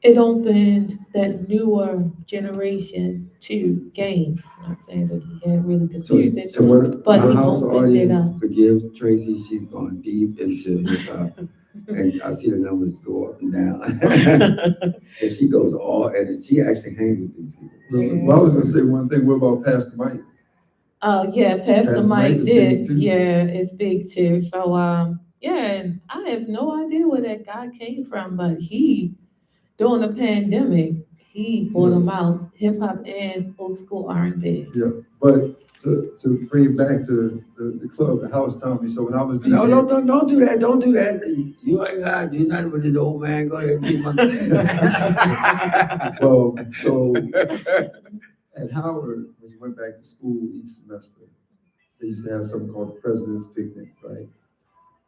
it opened that newer generation to game. I'm not saying that he had really good music, So what, but my he house opened it audience, up. forgive Tracy, she's gone deep into hip hop. And I see the numbers go up and down. And she goes all, and she actually hangs with these people. Well, I was gonna say one thing, what about Pastor Mike? Yeah, Pastor Pastor Mike Mike is did. big too. Yeah, it's big too. So, yeah, and I have no idea where that guy came from, but during the pandemic, he brought him out, hip hop and old school R&B. Yeah, but to bring it back to the club, the house, Tommy, so when I was DJing. No, don't do that, don't do that. You ain't got to do nothing with this old man, go ahead and keep on. Well, so at Howard, when you went back to school each semester, they used to have something called the President's Picnic, right?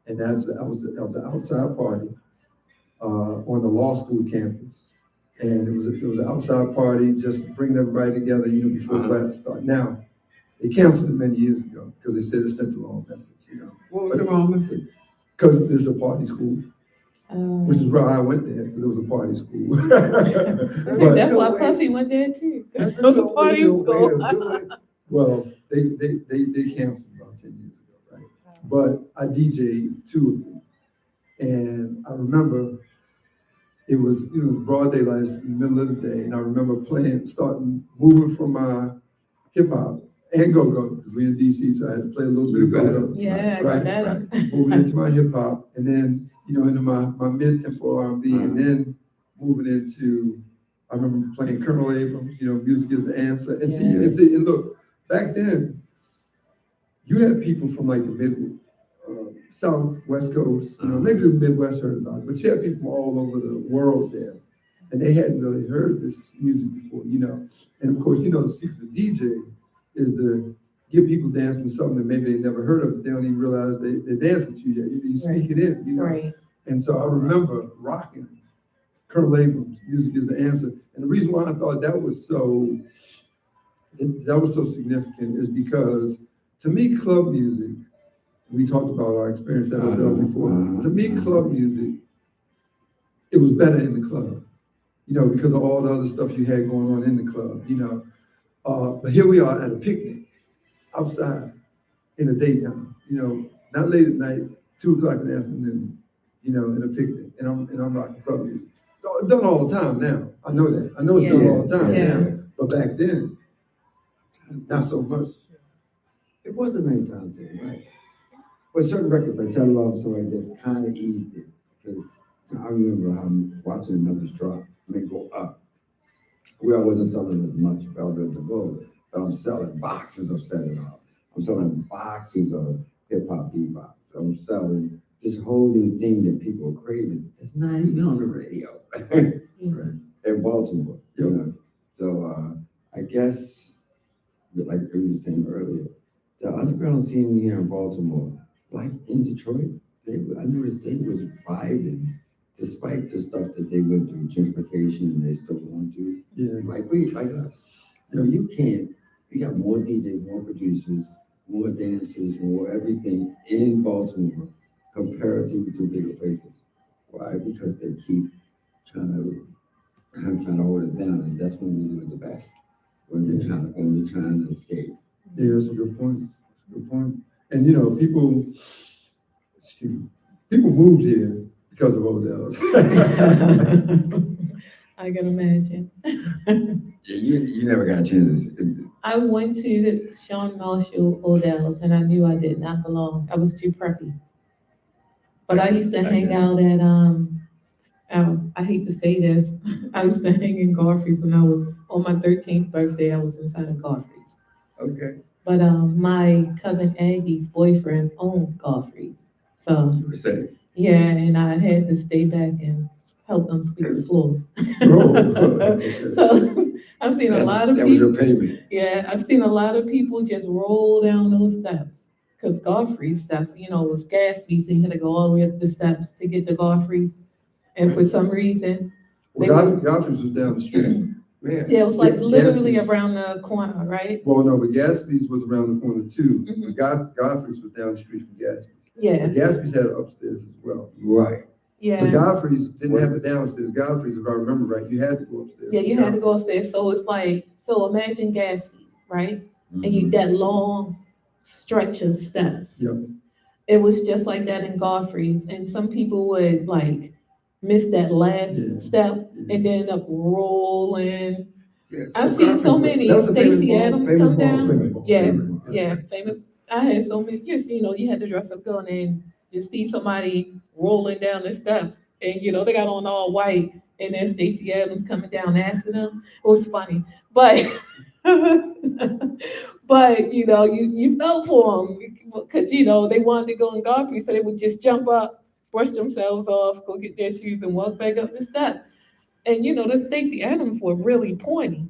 And that was the outside party on the law school campus. And it was an outside party, just bringing everybody together, before classes start. Now, they canceled it many years ago because they said it sent the wrong message, What was the wrong message? Because this is a party school, which is why I went there, because it was a party school. That's why Puffy went there too. It was a party school. Well, they canceled about 10 years ago, right? But I DJ'd 2 of them. And I remember it was broad daylight, it's in the middle of the day, and I remember moving from my hip hop and go-go, because we're in DC, so I had to play a little bit of go-go. Yeah, right. Moving into my hip hop, and then, into my mid-tempo R&B, and then moving into, I remember playing Colonel Abrams, Music is the Answer. And see, and look, back then, you had people from like the South, West Coast, maybe the Midwest heard about it, but you had people from all over the world there, and they hadn't really heard this music before, And of course, the secret of DJ is to get people dancing to something that maybe they never heard of, but they don't even realize they're dancing to yet. You sneak it in, Right. And so I remember rocking Colonel Abrams, Music is the Answer. And the reason why I thought that was so significant is because, to me, club music, we talked about our experience that was before. To me, club music, it was better in the club, because of all the other stuff you had going on in the club, But here we are at a picnic outside in the daytime, not late at night, 2:00 in the afternoon, in a picnic, and I'm rocking club music. It's done all the time now. I know that. I know it's done all the time now. But back then, not so much. It was the nighttime thing, right? But certain records, like Settle Off, so like this, kind of eased it. Because I remember watching the numbers drop, go up. Where I wasn't selling as much Velvet DeVoe, but I'm selling boxes of Set It Off. I'm selling boxes of hip hop bebop. I'm selling this whole new thing that people are craving. It's not even on the radio. Right. In Baltimore, So I guess, like we were saying earlier, the underground scene here in Baltimore, like in Detroit, I noticed they was vibing despite the stuff that they went through, gentrification, and they still going through. Yeah. Like us. You got more DJs, more producers, more dancers, more everything in Baltimore comparatively to bigger places. Why? Because they keep trying to hold us down, and that's when we do it the best. When we're trying to escape. Yeah, that's a good point. And people moved here because of Odell's. I can imagine. You never got a chance. I went to the Sean Marshall Odell's, and I knew I did not belong. I was too preppy. But I used to hang out at I hate to say this, I used to hang in Godfrey's when I was on my 13th birthday. I was inside of Godfrey's. Okay. But my cousin Aggie's boyfriend owned Godfrey's. So You were saying. yeah, and I had to stay back and help them sweep the floor. Okay. So I've seen a lot of That was people. your payment. Yeah, I've seen a lot of people just roll down those steps. Cause Godfrey's steps, was gas fees, so you had to go all the way up the steps to get to Godfrey's. And for some reason, Well, they were, Godfrey's was down the street. Man. yeah, it was like Gas- literally Gatsby's- around the corner, right? Well, no, but Gatsby's was around the corner too. Mhm. But Godfrey's was down the street from Gatsby's. Yeah, But Gatsby's had it upstairs as well. Right. But yeah, Godfrey's didn't have it downstairs. Godfrey's, if I remember right, you had to go upstairs. yeah, you had to go upstairs, so it's like, so imagine gas fees, right? And you, that long stretch of steps. Yep. It was just like that in Godfrey's, and some people would like miss that last Yeah. step Yeah. and then end up rolling. Yeah, I've seen so Godfrey- many that was a famous Stacey ball- Adams famous come ball, down. famous ball, Yeah, famous ball. yeah, famous. I had so many years, you had to dress up going and just see somebody rolling down the steps, and they got on all white, and then Stacey Adams coming down after them. It was funny, but but you felt for them because they wanted to go in Godfrey, so they would just jump up, brush themselves off, go get their shoes, and walk back up the steps. And the Stacey Adams were really pointy,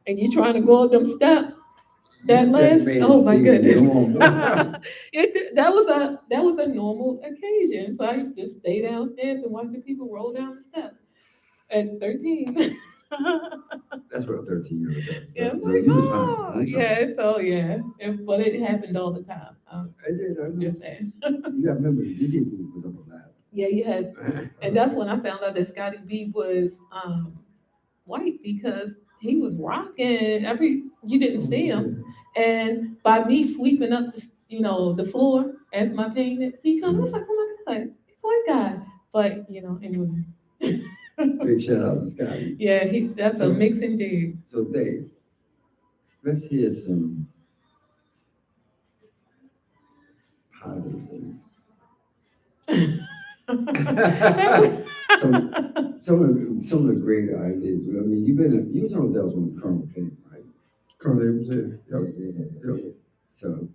and you trying to go up them steps. That last, oh my goodness. That was a normal occasion. So I used to stay downstairs and watch the people roll down the steps at 13. That's what a 13-year-old does. Yeah, I'm So like, you was fine. oh, You was fine. yeah, so yeah. But it happened all the time. I did. I I'm know. just saying. You gotta remember, the DJ booth was on the lab. Yeah, you had, and that's when I found out that Scotty B was white because he was rocking you didn't see him. And by me sweeping up the floor as my payment, he comes, I was like, oh my God, it's a white guy. But, anyway. Big shout out to Scotty. Yeah, that's a So- mixing dude. So Dave, let's hear some positive things. Some of the greater ideas. I mean, you was on Odell's when Colonel came, right? Colonel was there. Yep. Yeah. So,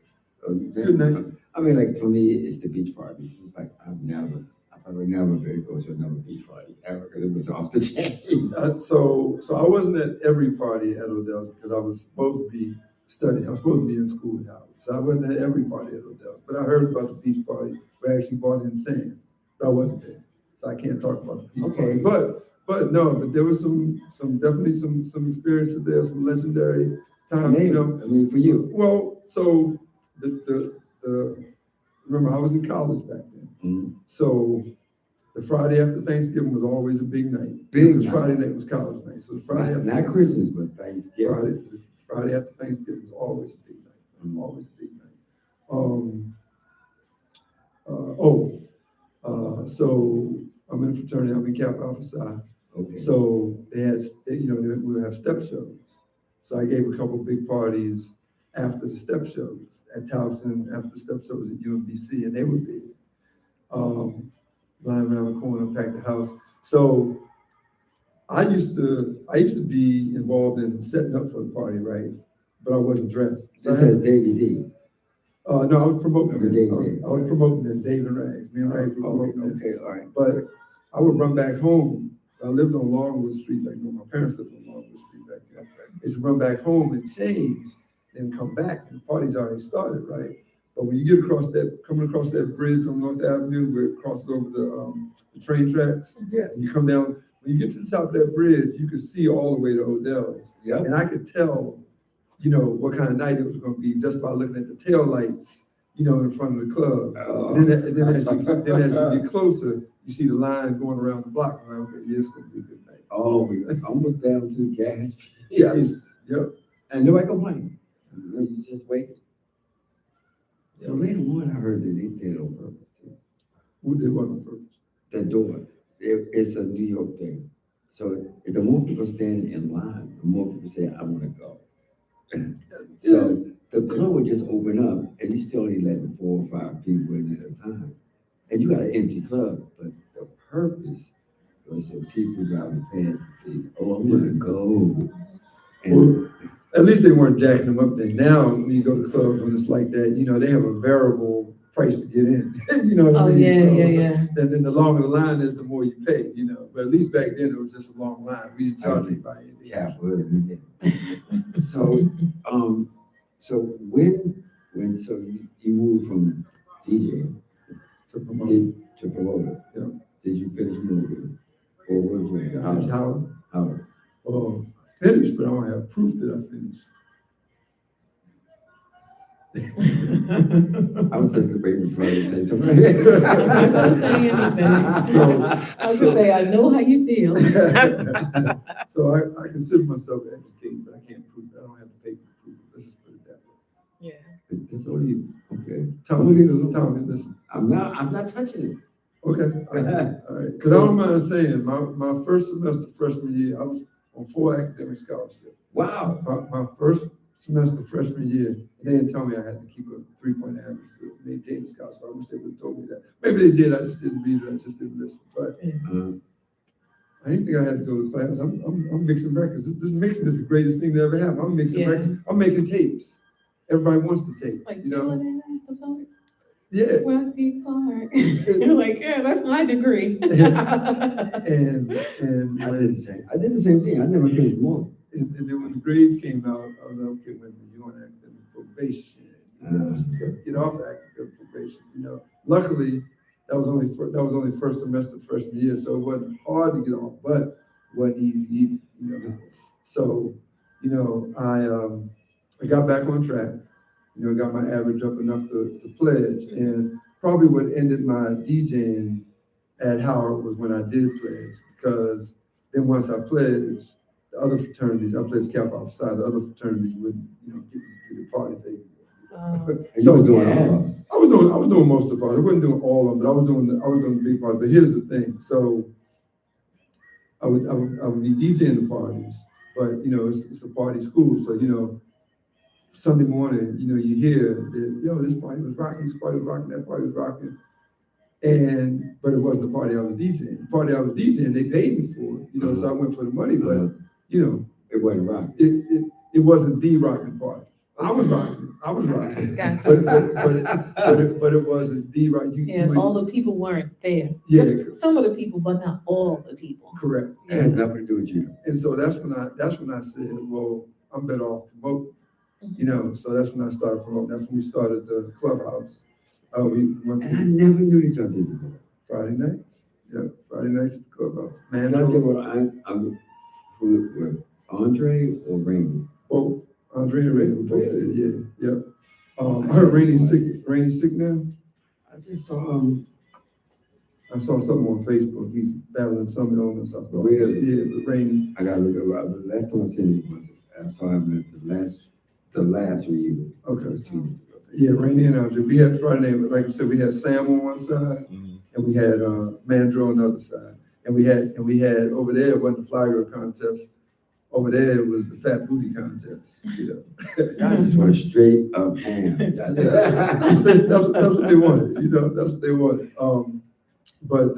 Good night. I mean, like for me, it's the beach parties. It's like I probably never been go to another beach party ever because it was off the chain. So I wasn't at every party at Odell's because I was supposed to be studying. I was supposed to be in school in Howard. So I wasn't at every party at Odell's. But I heard about the beach party where I actually brought in sand. But I wasn't there. So I can't talk about the beach Okay. party. But there was definitely some experiences there, some legendary times, I mean, for you. Well, so the remember I was in college back then. Mhm. So the Friday after Thanksgiving was always a big night. Big Because night. Friday night was college night. So the Friday after Not Thanksgiving- Christmas, but Thanksgiving. Friday after Thanksgiving was always a big night. Always a big night. So I'm in a fraternity. I'm in Kappa Alpha Psi. Okay. So we would have step shows. So I gave a couple big parties after the step shows at Towson, after the step shows at UMBC, and they were big. Lying around the corner, packed the house. So I used to be involved in setting up for the party, right? But I wasn't dressed. So This I had- is Davey D. no, I was promoting Okay, it. David. I was promoting it, Dave and Rags. Me and Rags were promoting it. Okay, all right. But I would run back home. I lived on Longwood Street back then. My parents lived on Longwood Street back then. I used to run back home and change, then come back, and the party's already started, right? But when you get coming across that bridge on North Avenue where it crosses over the train tracks, Yeah. and you come down, when you get to the top of that bridge, you could see all the way to Odell's. Yep. And I could tell, what kind of night it was gonna be just by looking at the tail lights, in front of the club. Oh. And then as you get closer, you see the line going around the block. I'm like, okay, yeah, it's gonna be a good night. Oh, we almost down to gas. Yes, yep. And nobody complained. You just wait. So later on, I heard that they did it on purpose. Too. Who did what on purpose? That door, it's a New York thing. So the more people stand in line, the more people say, I want to go. So the club would just open up and you still only let 4 or 5 people in at a time. And you got an empty club, but the purpose was so people driving past and say, oh, I'm gonna go. And At least they weren't jacking them up then. Now, when you go to clubs when it's like that, they have a variable price to get in. You know what I Oh, mean? yeah, So, yeah. And then the longer the line is, the more you pay, But at least back then, it was just a long line. We didn't charge anybody anything. Capitalism. So so you moved from DJ To promote. to promoter. Yeah. Did you finish moving? Or was it I finished Howard. Howard? Oh, I finished, but I don't have proof that I finished. I was just waiting for you to say something. I'm not gonna say anything. I was gonna say, I know how you feel. So I consider myself educated, but I can't prove it. I don't have to pay for proof. Let's just put it that way. Yeah. That's all you, okay. Tommy, listen. I'm not touching it. Okay, all right. Because I don't mind saying, my first semester freshman year, I was on 4 academic scholarships. Wow. My first semester freshman year, they didn't tell me I had to keep a 3-point average to maintain the scholarship. I wish they would have told me that. Maybe they did, I just didn't read it, I just didn't listen. But I didn't think I had to go to class. I'm mixing records. This mixing is the greatest thing that ever happened. I'm mixing records. I'm making tapes. Everybody wants the tapes, Like, Yeah. Rock apart. You're like, yeah, that's my degree. And I did the same thing. I never finished one. And then when the grades came out, I was like, okay, wait a minute, you're on academic probation. You got to get off academic probation. Luckily, that was only first semester freshman year, so it wasn't hard to get off, but it wasn't easy either. So, I got back on track. Got my average up enough to pledge, and probably what ended my DJing at Howard was when I did pledge, because then once I pledged, the other fraternities, I pledged Kappa Alpha Psi, the other fraternities wouldn't, give me the parties. And you was doing all of them. I was doing most of the parties. I wasn't doing all of them, but I was doing the big parties. But here's the thing. So I would be DJing the parties, but it's a party school. So Sunday morning, you hear that, this party was rocking, this party was rocking, that party was rocking. But it wasn't the party I was DJing. The party I was DJing, they paid me for it, so I went for the money, but it wasn't rocking. It wasn't the rocking party. I was rocking. Gotcha. But it wasn't the rock. All the people weren't there. Yeah. Just some of the people, but not all the people. Correct. It has nothing to do with you. And so that's when I said, well, I'm better off promoting. So that's when I started promoting. That's when we started the clubhouse. We went and I never knew that y'all did that. Friday nights. Yeah, Friday nights at the clubhouse. Man, y'all did what I'm with Andre or Rainy? Both. Andre and Rainy both did, yeah. I heard Rainy's sick now. I just saw I saw something on Facebook. He's battling some illness. I thought. Really? Yeah, but Rainy. I gotta look at the last time I seen him was I saw him at the last reunion. Okay. Yeah, Rainy and Andre. We had Friday night, like I said, we had Sam on one side, and we had Mandro on the other side, and we had over there, it wasn't the fly girl contest. Over there, it was the fat booty contest. I just want a straight up ham. That's what they wanted. That's what they wanted. But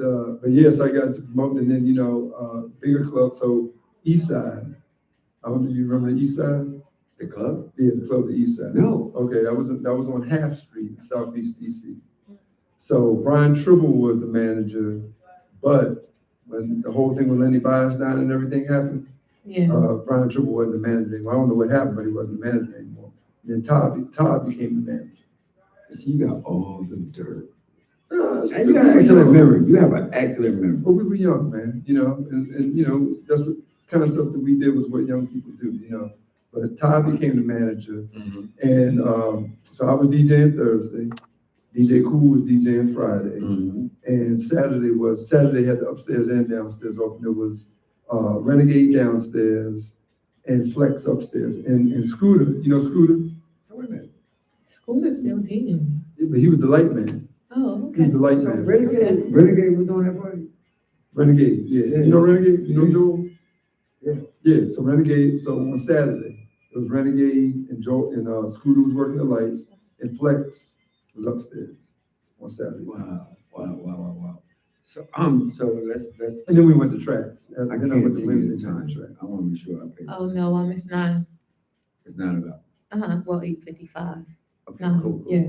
yes, I got to promote, and then bigger club. So East Side. I don't know if you remember the East Side. The club? Yeah, the club, the East Side. No. Okay, that was on Half Street, Southeast DC. So Brian Tribble was the manager, but when the whole thing with Lenny Bias down and everything happened, Brian Tribble wasn't the manager anymore. I don't know what happened, but he wasn't the manager anymore. And then Todd became the manager. So you got all the dirt. And you got an excellent memory. You have an excellent memory. But we were young, man, and that's what kind of stuff that we did was what young people do, But Todd became the manager, and so I was DJing Thursday. DJ Cool was DJing Friday, and Saturday had the upstairs and downstairs open. There was Renegade downstairs and Flex upstairs, and Scooter. Scooter? So wait a minute. Scooter's still DJing. Yeah, but he was the light man. Oh, okay. He was the light So man. Renegade was doing that party? Renegade, yeah. You know Renegade? You know Joel? Yeah. Yeah, so Renegade, so on Saturday, it was Renegade and Joel and Scooter was working the lights, and Flex was upstairs on Saturday. Wow. So let's And then we went to tracks. And I then can't went to see Wednesday the time. night track. I want to be sure I pay. Oh, no, it's 9. It's not about. Well, 8:55. Okay, No, cool. yeah.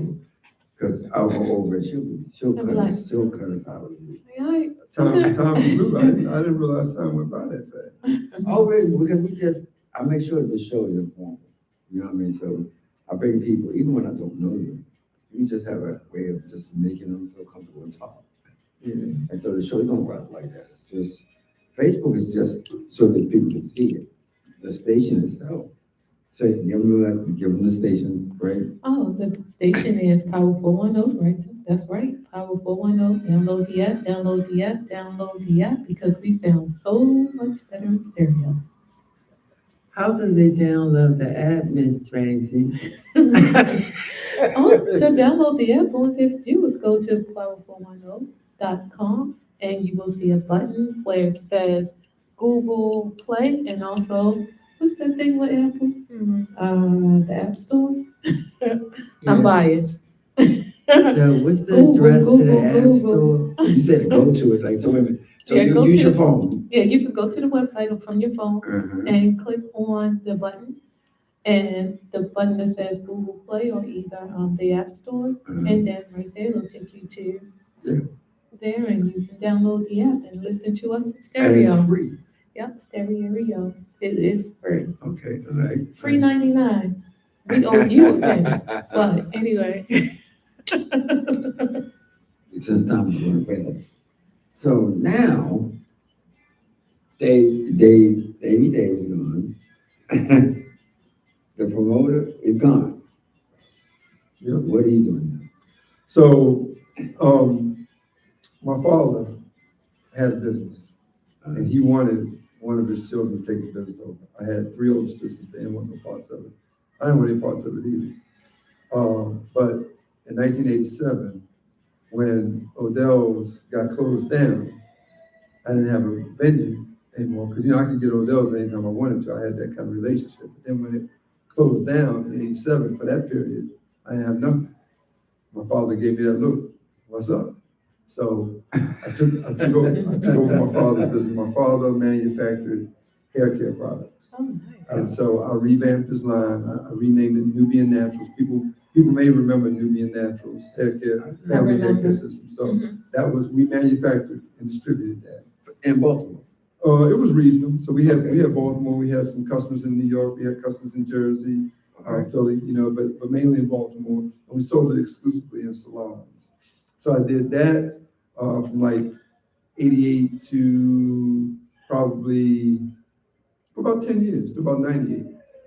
Because I'll go over it. She'll I'll cut be like- us. She'll cut us out of it. Alright. Time flew. I didn't realize time went by that fast. Oh, really? Because I make sure the show is informative. You know what I mean? So I bring people, even when I don't know them, you just have a way of just making them feel comfortable and talk. Yeah. And so the show don't run like that. It's just, Facebook is just so that people can see it. The station itself. So give them the station, right? Oh, the station is Power 410, right? That's right, Power 410. Download the app, download the app, download the app, because we sound so much better in stereo. How do they download the app, Miss Tracy? Oh, to download the app, all you have to do is go to power410.com and you will see a button where it says Google Play, and also, what's that thing with Apple? The App Store? I'm biased. So what's the Google, address to the Google, app Google. store? You said go to it, like, so Yeah, you go use to your the- phone. Yeah, you can go to the website from your phone Uh-huh. and click on the button, and the button that says Google Play or either the App Store, Uh-huh. and then right there it'll take you to Yeah. there, and you can download the app and listen to us in And stereo. it's free. Yep, stereo. It is free. Okay, all right. Free 99. We owe you a penny. But anyway. Since time is running fast. So now, Davey Day is gone. The promoter is gone. Yep. What are you doing now? So, my father had a business, and he wanted one of his children to take the business over. I had 3 older sisters, they didn't want no parts of it. I didn't want any parts of it either. But in 1987, when Odell's got closed down, I didn't have a venue anymore, because, I could get Odell's anytime I wanted to. I had that kind of relationship. But then when it closed down in 87, for that period, I didn't have nothing. My father gave me that look, what's up? So I took over my father's business. My father manufactured hair care products. Oh, nice. And so I revamped this line. I renamed it Nubian Naturals. People may remember Nubian Naturals hair care, family hair care system. So that was, we manufactured and distributed that. In Baltimore. It was regional. So we had Baltimore. We had some customers in New York. We had customers in Jersey, Philly. But mainly in Baltimore. And we sold it exclusively in salons. So I did that from like 88 to probably for about 10 years, to about 98.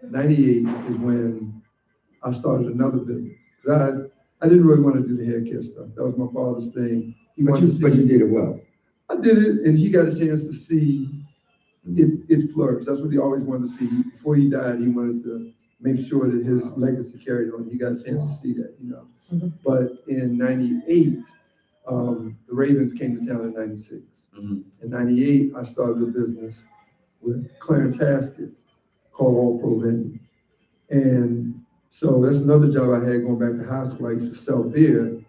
98 is when I started another business. Because I didn't really want to do the hair care stuff. That was my father's thing. But you did it well. I did it, and he got a chance to see it flourish. That's what he always wanted to see. Before he died, he wanted to make sure that his legacy carried on. He got a chance to see that, But in 98, the Ravens came to town in 96. In 98, I started a business with Clarence Haskett called All Pro Vending. And so that's another job I had going back to high school. I used to sell beer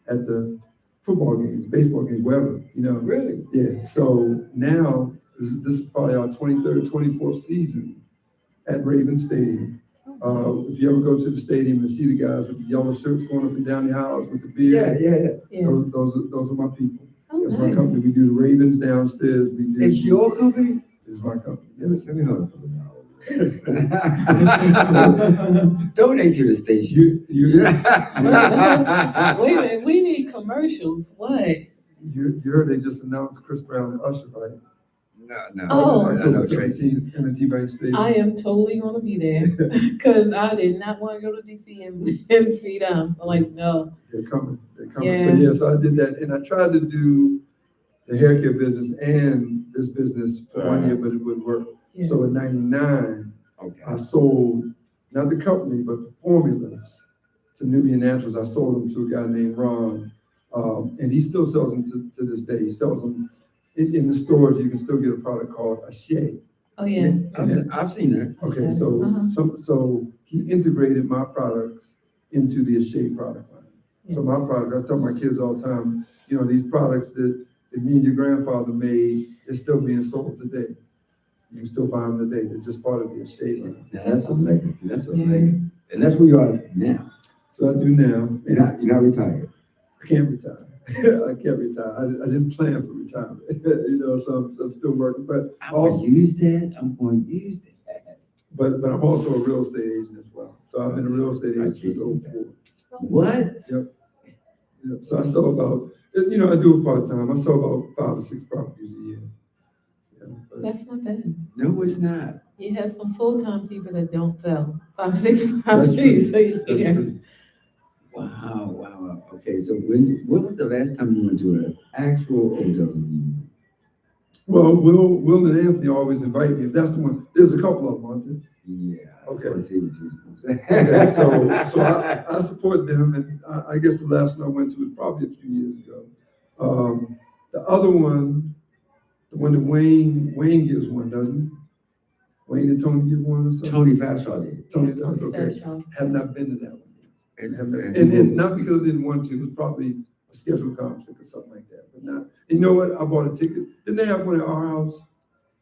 at the football games, baseball games, wherever, Really? Yeah. So now, this is probably our 23rd, 24th season at Raven Stadium. If you ever go to the stadium and see the guys with the yellow shirts going up and down the aisles with the beer, Yeah. those are my people. Oh, That's my nice. company. We do the Ravens downstairs. We do. It's your company? It's my company. Let Yes. me hold it. Donate to the station. You Wait a minute, we need commercials. What? heard they just announced Chris Brown and Usher, right? No, Oh. I know October Tracy. 17th, M&T Bank Stadium. I am totally gonna be there because I did not want to go to DC and feed them. I'm like, no. They're coming. Yeah. So I did that, and I tried to do the hair care business and this business for 1 year, but it wouldn't work. Yeah. So in 99, Okay. I sold, not the company, but the formulas to Nubian Naturals. I sold them to a guy named Ron, and he still sells them to this day. He sells them in the stores. You can still get a product called a shea. Oh, yeah. I've seen that. Okay, so so he integrated my products into the Shea product line. So my product, I tell my kids all the time, these products that me and your grandfather made is still being sold today. You can still buy them today. They're just part of the estate. Now, that's a legacy. That's a Yeah. legacy. And that's where you are now. So I do now. You're not retired. I can't retire. I can't retire. I didn't plan for retirement, so I'm still working. But I'm going to use that. I'm going to use that. but I'm also a real estate agent as well. So I've been a real estate agent since I see that. 04. What? Yep. So I sell about, I do it part-time. I sell about 5 or 6 properties a year. Yeah, but That's not bad. No, it's not. You have some full-time people that don't sell 5, 6 That's properties. So that's yeah. true. Wow. Okay, so when was the last time you went to an actual OW meeting? Well, Will and Anthony always invite me. If that's the one, there's a couple of them, aren't there? Yeah. Okay. I see what you was going to Okay, say. so I support them, and I guess the last one I went to was probably a few years ago. The other one, the one that Wayne gives one, doesn't he? Wayne and Tony give one or something? Tony Fashaw did. Tony does, okay. Fashion. Have not been to that one yet. And And not because I didn't want to, it was probably a schedule conflict or something like that, but not. And you know what? I bought a ticket. Didn't they have one at our house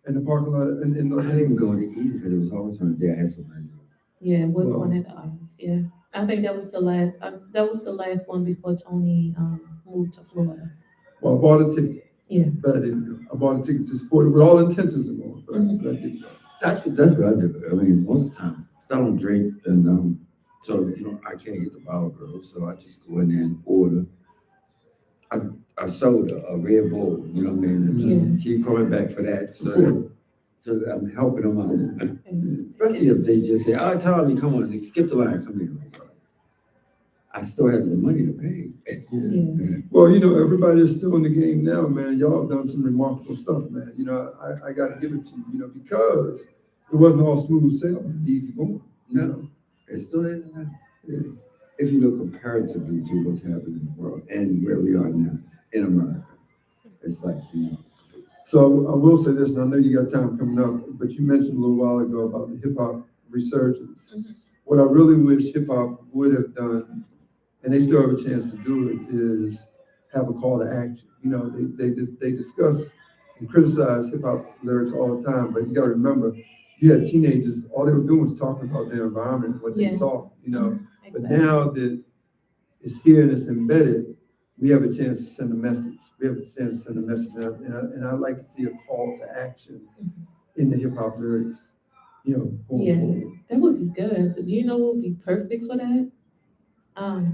in the parking lot? I didn't go to eat because it was always on the day I had some money. Yeah, it was Well- one at ours, yeah. I think that was the last one before Tony, moved to Florida. Well, I bought a ticket. Yeah. But I didn't go. I bought a ticket to support it with all intentions of going, but Mhm. I didn't go. That's what I do. I mean, most of the time, 'cause I don't drink, and so I can't get the bottle girl, so I just go in there and order a soda, a Red Bull. You know what I mean? And just keep coming back for that, so that I'm helping them out. Especially if they just say, "Oh, Tommy, come on, skip the line, come here." I still have the money to pay. Yeah. Well, everybody is still in the game now, man. Y'all have done some remarkable stuff, man. I got to give it to you, because it wasn't all smooth sailing and easy going. No, it still isn't. Yeah. If you look comparatively to what's happening in the world and where we are now in America, it's like, So I will say this, and I know you got time coming up, but you mentioned a little while ago about the hip hop resurgence. Mhm. What I really wish hip hop would have done, and they still have a chance to do it, is have a call to action. They discuss and criticize hip hop lyrics all the time, but you got to remember, you had teenagers, all they were doing was talking about their environment, what they Yeah. saw, But Exactly. now that it's here and it's embedded, we have a chance to send a message. And I'd like to see a call to action in the hip hop lyrics, going Yeah. forward. That would be good. Do you know what would be perfect for that?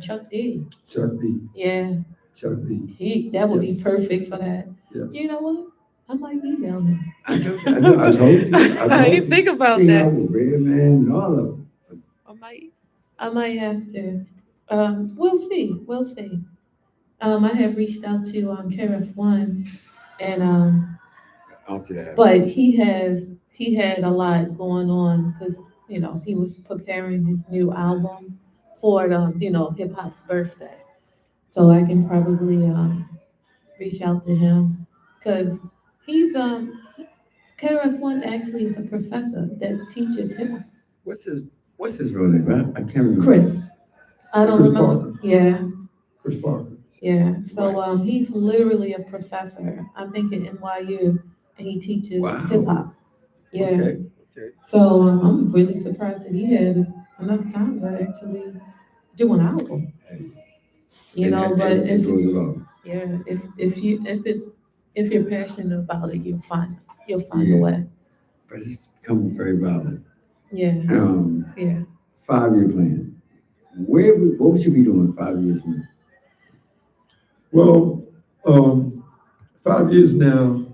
Chuck D. Chuck B. Yeah, Chuck B. that would be Yes. perfect for that. Yes. You know what? I might email him. I told you. I didn't think about See that. how the Red Man and all of them. I might have to. We'll see. I have reached out to KRS-One, and I'll see that. but he had a lot going on because he was preparing his new album for hip hop's birthday. So I can probably reach out to him because he's KRS-One actually is a professor that teaches hip hop. What's his real name? I can't remember. Chris. I don't Chris remember. Parker. Yeah. Chris Parker. Yeah, so he's literally a professor, I think at NYU, and he teaches Wow. hip hop. Yeah, Okay. so I'm really surprised that he had enough time to actually do an album. But it if goes along. yeah, if you're passionate about it, you'll find a Yeah. way. But it's become very violent. Yeah, 5-year plan. What would you be doing 5 years from now? Well, 5 years now,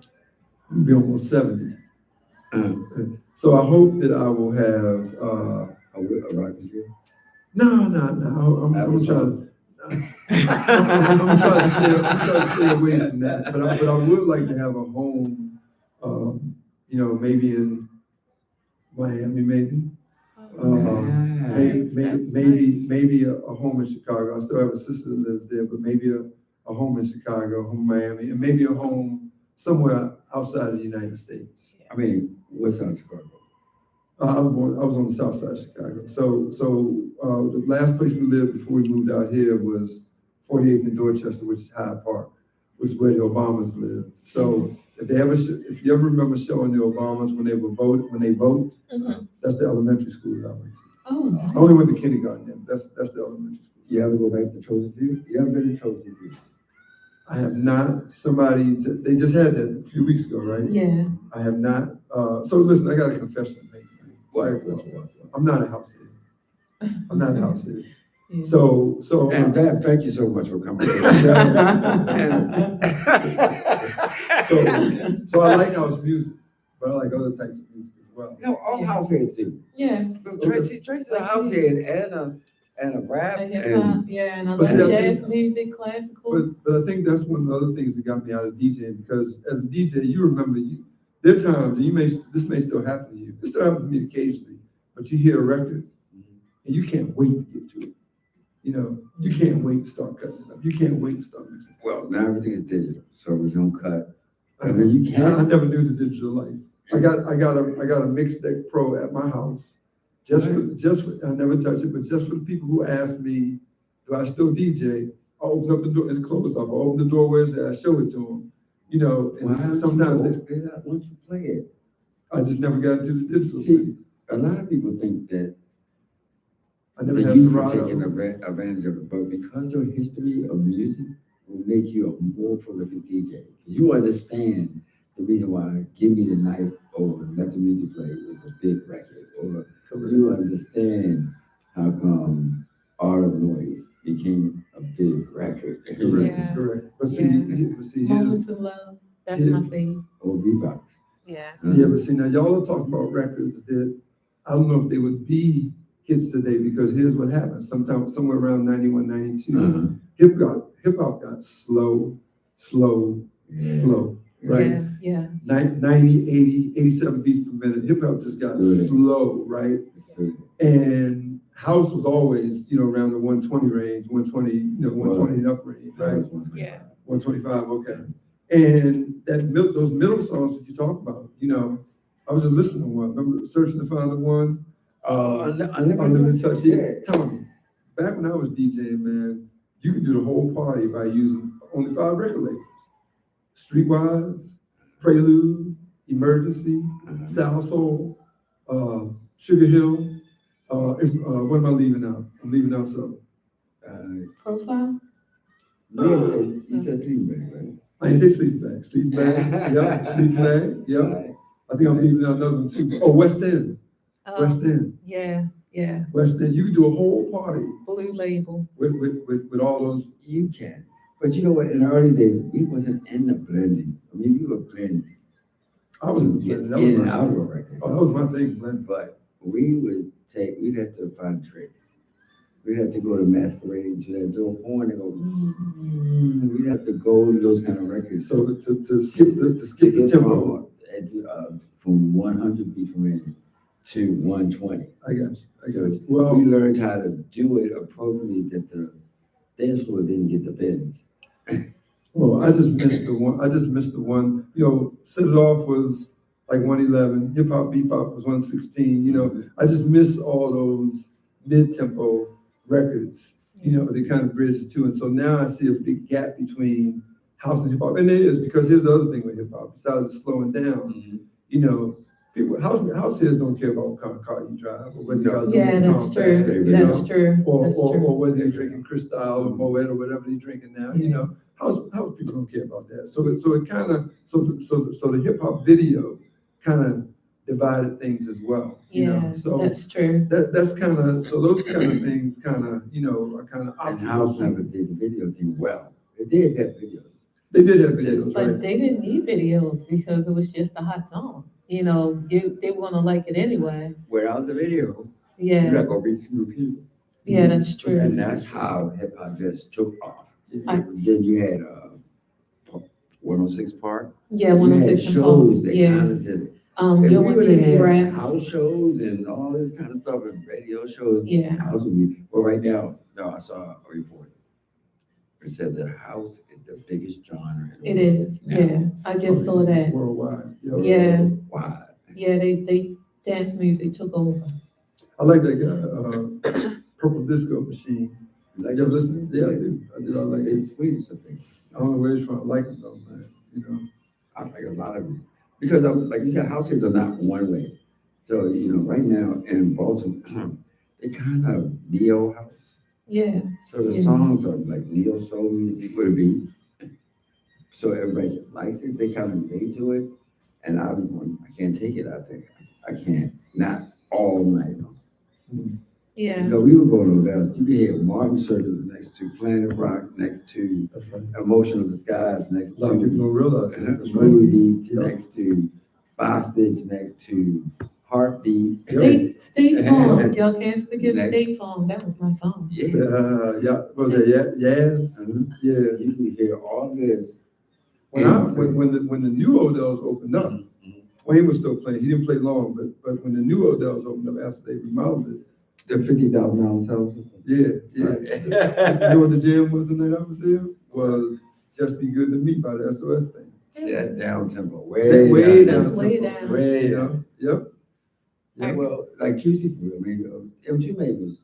I'll be almost 70. So I hope that I will have, A rocking chair? no, I'm trying to stay away from that. But I would like to have a home, maybe in Miami, maybe. Maybe a home in Chicago. I still have a sister that lives there, but maybe a home in Chicago, home in Miami, and maybe a home somewhere outside of the United States. I mean, what's out of Chicago? I was on the south side of Chicago. So the last place we lived before we moved out here was 48th and Dorchester, which is Hyde Park, which is where the Obamas lived. So if you ever remember showing the Obamas when they vote, that's the elementary school that I went to. Oh, nice. I only went to kindergarten then. That's the elementary school. You ever go back to Chosen Few? You ever been to Chosen Few? I have not. They just had that a few weeks ago, right? Yeah. I have not. So listen, I got a confession to make. I'm not a house head. I'm not a house head. Yeah. So And that, thank you so much for coming. so I like house music, but I like other types of music as well. No, all house heads do. Yeah. Look, Tracy's a house head and a rap And hip and hop, yeah, and I But love see, I jazz think- music, classical. But I think that's one of the other things that got me out of DJing, because as a DJ, you remember there are times, and this may still happen to you. This still happens to me occasionally, but you hear a record and you can't wait to get to it. You know, you can't wait to start cutting it up. You can't wait to start mixing. well, now everything is digital, so we don't cut. I mean, you I can't. never knew the digital life. I got a Mix Deck Pro at my house. I never touch it, but just for the people who ask me, do I still DJ? I open up the door, it's closed off. I open the doorways and I show it to them. You know, and Why don't sometimes you open it up once you play it? I just never got into the digital See, thing. a lot of people think that I never the had youth are taking Serato. advantage of it, but because your history of music will make you a more prolific DJ. You understand the reason why Give Me the Night or Let the Music Play was a big record, or you understand how come Art of Noise became a big record. Yeah. Correct. But see, Yeah. but see, here's, Moments of Love, that's my favorite. Or beatbox. Yeah. yeah, but see, now y'all are talking about records that I don't know if they would be hits today, because here's what happened. Somewhere around 91, 92, hip hop got slow, Yeah. slow, right? Yeah, 90, 80, 87 beats per minute. Hip hop just got Good. slow, right? It's good. And house was always, around the 120 range, 120, 120 and up range, That right? was one thing. Yeah. 125, okay. And those middle songs that you talk about, I was just listening to one. Remember Searching to Find the One? Unlimited Touch. Yeah, Tommy. Back when I was DJing, man, you could do the whole party by using only 5 record labels. Streetwise, Prelude, Emergency, Soul Soul, Sugar Hill. What am I leaving out? I'm leaving out something. Profile? You said Sleeping Bag, right? I didn't say Sleeping Bag. Sleeping Bag, yep. Sleeping Bag, yep. Right. I think I'm leaving out another one too. Oh, West End. West End. Yeah. West End. You could do a whole party Blue Label. with all those. You can. But you know what? In the early days, we wasn't in the blending. I mean, we were blending. I was in in that was and my out of thing. a record. Oh, that was my thing, man. But we'd have to find tricks. We'd have to go to Masquerade to that door point and go, we'd have to go to those kind of records. So to skip the tempo. From 100 beat per minute to 120. I got So you. Well, we learned how to do it appropriately that the dance floor didn't get the bends. I just missed the one. Set It Off was like 111. Hip Hop Bebop was 116. I just miss all those mid-tempo records. They kind of bridge the two. And so now I see a big gap between house and hip hop. And it is, because here's the other thing with hip hop, besides it slowing down, people, house heads don't care about what kind of car you drive, or whether you got a Yeah, Louis that's Vuitton true. bag, That's true. or whether you're drinking Cristal or Moet or whatever you're drinking now. House people don't care about that. So it kind of the hip hop video kind of divided things as well. Yeah, So that's true. that's kind of, so those kind of things kind of are kind of And House never did the video thing well. It did have videos. They did have videos, But right? they didn't need videos because it was just a hot song. They were gonna like it anyway. Without the video, you're Yeah, not gonna reach new people. yeah, that's true. And that's how hip hop just took off. I- Then you had 106 Park. Yeah, You had 106 and shows Park. that Yeah. kind of just. Yo If we went would to have had Rats. house shows and all this kind of stuff and radio shows, Yeah, house would be. Well, right now, no, I saw a report. It said that house is the biggest genre. In the it world is. now. Yeah, I just saw that. Worldwide. Yeah. Why? Yeah, they dance music took over. I like that guy, Purple Disco Machine. Like You ever listen? Yeah, I do. I like it. It's Swedish, I think. I don't know where he's from. I like him though, man. I like a lot of it. Because like you said, house hits are not one way. So, right now in Baltimore, they kind of neo house. Yeah, So the Yeah. songs are like neo soul music with a beat. So everybody likes it. They kind of relate to it. And I can't take it out there. I can't. Not all night long. yeah. We were going over there. You could hear Martin Circus next to Planet Rock, next to That's right. Emotional Disguise, next A lot of people to don't realize that. That's right. Moody, Yeah. next to Bostitch, next to Heartbeat. State Farm, y'all can't forget Next. State Farm, that was my song. Yeah. Yeah, was that Yaz? Mhm. Yeah. You can hear all this. When the new Odell's opened up, Mhm. Wayne was still playing. He didn't play long, but when the new Odell's opened up after they remodeled it, The $50,000 house. yeah. You know what the jam was the night I was there? Was Just Be Good to Me by the SOS thing. That's down tempo. Way down. That's way tempo. down. Way You down. know? Yep. Yeah, well, like Juicy Fruit, M2 Made was.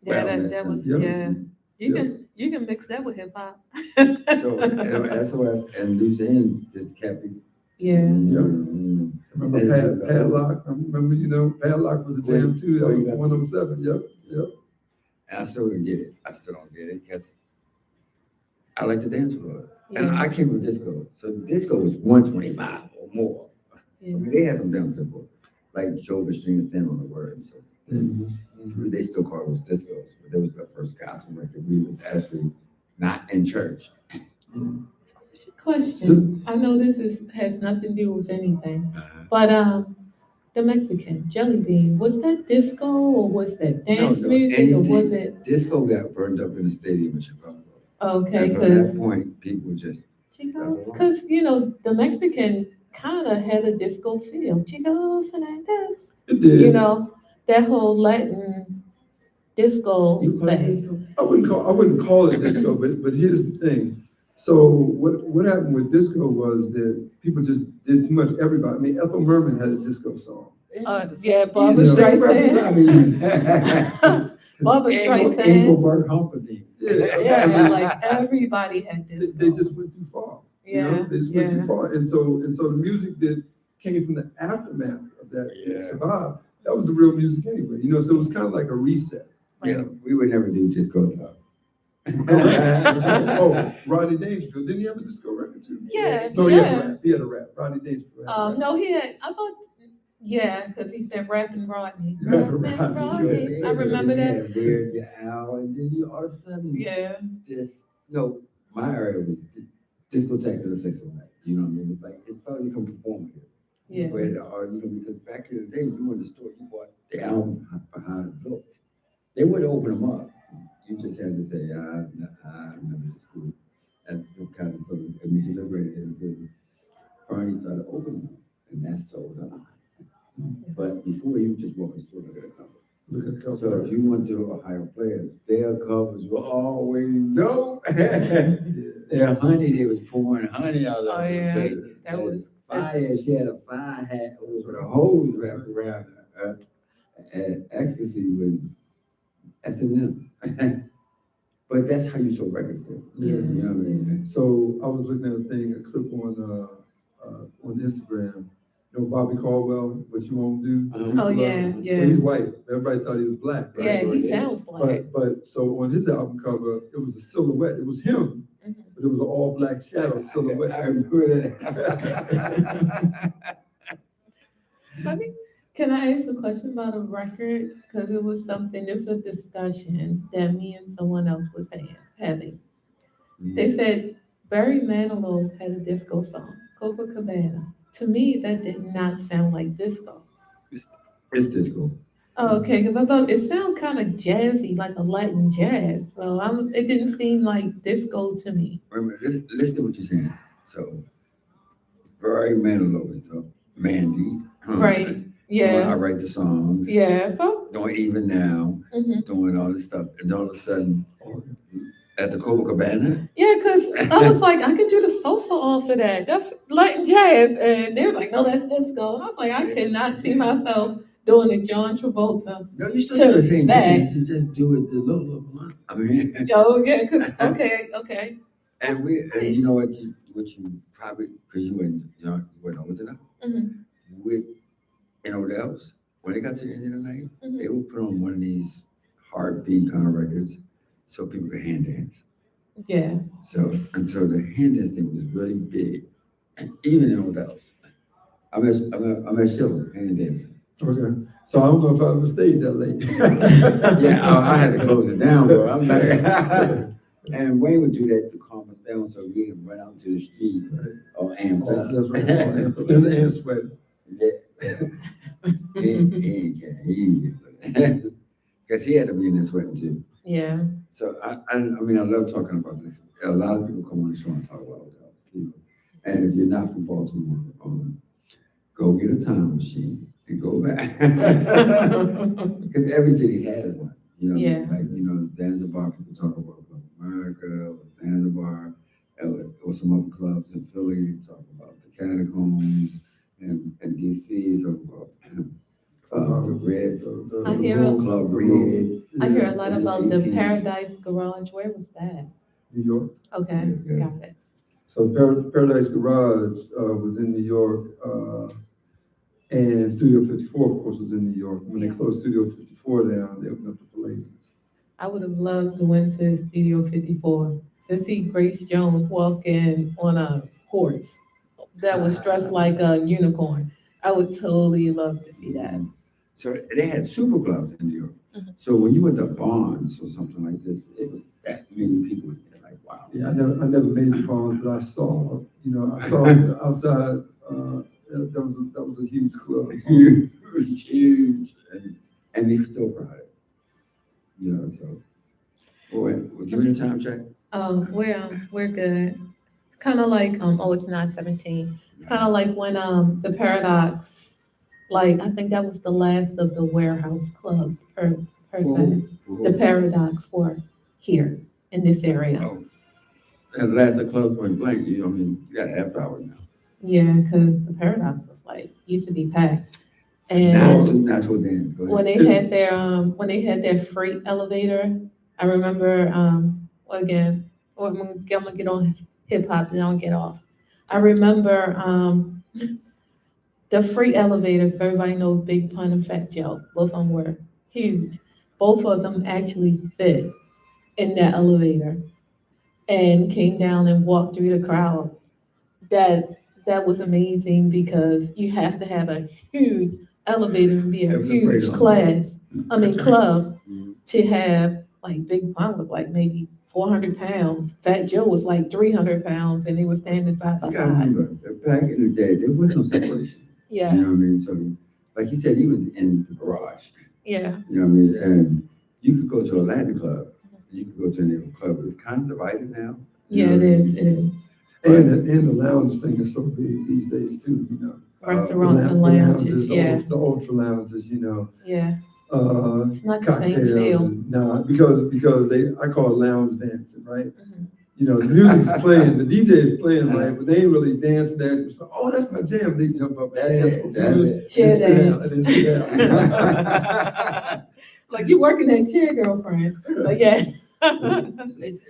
Yeah, well, that was, Yeah. yeah. You Yeah. can mix that with hip hop. So SOS and Loose Ends just kept it. Yeah, Mm. Remember And- Padlock? Remember, Padlock was a jam too. That Where was you got 107. Yep. And I still don't get it. I still don't get it because I like to dance with it. And yeah, I came from disco. So disco was 125 or more. yeah. They had some down tempo, like Joe String Stand on the Word. So they still call those discos, but that was the first gospel record. We was actually not in church. Question, I know this has nothing to do with anything, but, the Mexican Jelly Bean, was that disco or was that dance No, music or was anything. it? Disco got burned up in the stadium in Chicago. Okay, And from that cause point, people just Chico, the Mexican kinda had a disco feel, Chico Fernandez. It did. That whole Latin disco you call it thing. disco? I wouldn't call it disco, but here's the thing. So what happened with disco was that people just did too much. Everybody. I mean, Ethel Merman had a disco song. Yeah, Barbara You know, Streisand. Barbara Streisand. Engelbert Humperdinck. Yeah, like everybody had They disco. just went too far. Yeah, They just went yeah. too far. And so the music that came from the aftermath of that survived, that was the real music anyway. So it was kind of like a reset. Yeah, we would never do disco though. Oh, Rodney Dangerfield. Didn't he have a disco record too? Yeah, No, yeah. he had a rap. Rodney Dangerfield. had a rap. No, he had, I thought, yeah, because he said rapping Rodney. Rapping Rapping Rodney. Rodney. I remember that. Weird Al, and then you all of a sudden, Yeah, my area was discotheques and the sex all night. You know what I mean? It's like it started to become performative. yeah. Where because back in the day, you went to the store, you bought the album behind it looked. They wouldn't open them up. You just had to say, I remember this group. And the kind of stuff immediately liberated. And then Barney started opening them, and that sold out. But before you just walk in the store, look at a cover. Look at the cover. So if you went to a higher players, their covers were always dope. Yeah. Their honey, they was pouring honey out of Oh, it. yeah, But that was. fire. She had a fire hat with a hose wrapped around her. And ecstasy was S&M. But that's how you show records there. Yeah. You know what I mean? So I was looking at a clip on Instagram. Bobby Caldwell, What You Won't Do. Oh, yeah, So yeah. he's white. Everybody thought he was black. Right? Yeah, he sounds black. But so on his album cover, it was a silhouette. It was him, Mhm. but it was an all black shadow silhouette. I remember that. Maybe, can I ask a question about a record? Because there was a discussion that me and someone else was having. They said Barry Manilow had a disco song, Copacabana. To me, that did not sound like disco. It's disco. Oh, okay, because I thought it sounded kind of jazzy, like a Latin jazz. So it didn't seem like disco to me. Remember, listen to what you're saying. So, Barry Manilow is the Mandy. Right. I Yeah. write the songs. Yeah. So, Doing Even Now, doing all this stuff. And all of a sudden, at the Copacabana, yeah, because I was like, I could do the salsa off of that. That's Latin jazz. And they were like, no, that's disco. And I was like, I cannot see myself doing a John Travolta. no, you still do the same That. thing. You just do it the low blunt. I mean, Yo, yeah, okay. and you know what you probably, because you weren't young, you weren't old enough, Mhm. with in Odell's, when they got to the end of the night, Mhm. they would put on one of these heartbeat kind of records so people could hand dance. Yeah. So the hand dance thing was really big, and even in Odell's. I'm at Schiller hand dancing. Okay. So I don't know if I ever stayed that late. Yeah, I had to close it down, bro. I'm like, and Wayne would do that to calm us down, so we didn't run out to the street or amped Oh, up. that's right. There's an sweat. Yeah. He didn't get it. Because he had to be in this sweating too. Yeah. So I mean, I love talking about this. A lot of people come on the show and talk about people. And if you're not from Baltimore, go get a time machine and go back. Because every city has one. You know, Yeah. like, you know, Zanzibar, people talk about America, or Zanzibar, or some other clubs in Philly talk about the catacombs, and DC talk about the Reds, I hear a- Club Red. I hear a lot Yeah. about the 18. Paradise Garage. Where was that? New York. Okay, Yeah. got it. So Paradise Garage was in New York, and Studio 54, of course, was in New York. When they closed Studio 54 down, they opened up the Palladium. I would have loved to went to Studio 54 to see Grace Jones walk in on a horse that was dressed like a unicorn. I would totally love to see that. So they had super clubs in New York. Mhm. So when you went to Barnes or something like this, it was that many people in there. Like, wow. Yeah, I never made the Barnes, but I saw outside. That was a huge club. Huge, and they still brought it. You know, so. Boy, we're doing a time check. We're good. Kind of like it's 9:17. It's kind of like when the Paradox, like I think that was the last of the warehouse clubs per se. The Paradox were here in this area. Oh, and last a club point blank. You know, I mean, you got half hour now. Yeah, because the Paradox was like used to be packed. Not And till then. Go ahead. when they had their freight elevator, I remember again, I'm gonna get on hip hop and I'll get off. I remember the freight elevator, if everybody knows Big Pun and Fat Joe, both of them were huge. Both of them actually fit in that elevator and came down and walked through the crowd. That was amazing because you have to have a huge elevator and be a It was a freight huge elevator. club Mhm. to have like Big Pun was like maybe 400 pounds. Fat Joe was like 300 pounds and they were standing side by You gotta side. remember, back in the day, there was no separation. Yeah, You know what I mean? So, like he said, he was in the garage. yeah, You know what I mean? And you could go to a Latin club. You could go to any other club. It's kind of divided now. You yeah, know it what I is, mean? it is. And the lounge thing is so big these days too, you know. Restaurants The and lounges, yeah, the ultra lounges, you know. yeah. Uh, It's not the same cocktails. feel. And, nah, because I call it lounge dancing, right? Mhm. You know, the music is playing, the DJ is playing, right? But they ain't really dancing that. Oh, that's my jam. They jump up and That's dance it, for that's food, it. and Chair sit down, dance. and then sit down. Like you working that chair, girlfriend. But yeah.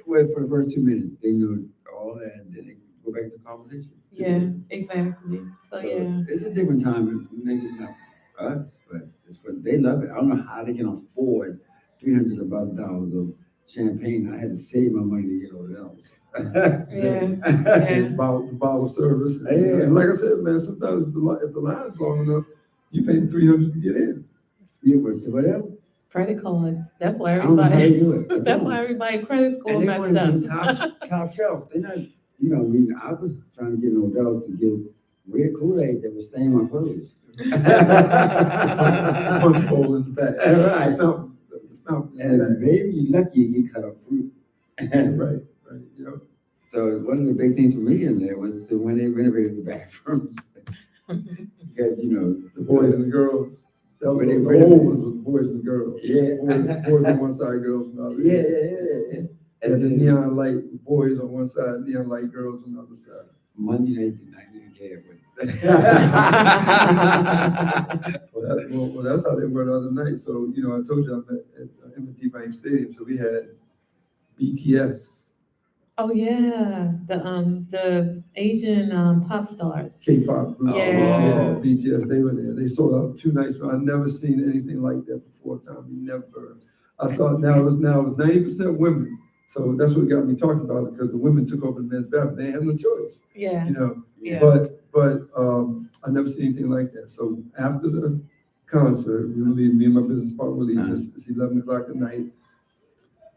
Well, for the first 2 minutes, they knew all that, and then they go back to conversation. Yeah, exactly. So yeah. It's a different time. It's maybe it's not for us, but it's for they love it. I don't know how they can afford $300 above dollars of champagne. I had to save my money to get all that. Yeah. The bottle service. Yeah. And like I said, man, sometimes if the line's long enough, you pay $300 to get in. Yeah, but whatever. Credit cards. That's why I don't know how they everybody. do it. I That's don't. why everybody credit score And they messed want up. to do top shelf. They're not, you know, I mean, I was trying to get an Odell to get red Kool-Aid that was staining my clothes. Punch bowl in the back. Right. The fountain in the And back. maybe you're lucky you cut up fruit. Right, yep. So one of the big things for me in there was to when they renovated the bathrooms. You got, you know, The boys and the girls. That was, When they the renovated- old ones was the boys and the girls. Yeah. Boys on one side, girls on the other. Yeah. And the neon light boys on one side, neon light girls on the other side. Monday night did not even care. Well, that's how they were the other night. So, you know, I told you I'm at M&T Bank Stadium. So we had BTS Oh yeah, the Asian pop stars. K-pop group. Yeah. BTS, they were there. They sold out 2 nights. I've never seen anything like that before, Tommy. Never. I saw it now it's 90% women. So that's what got me talking about it, because the women took over the men's bathroom. They had no choice, Yeah. you know. Yeah. But I never seen anything like that. So after the concert, we were leaving, me and my business partner were leaving. It's 11 o'clock at night.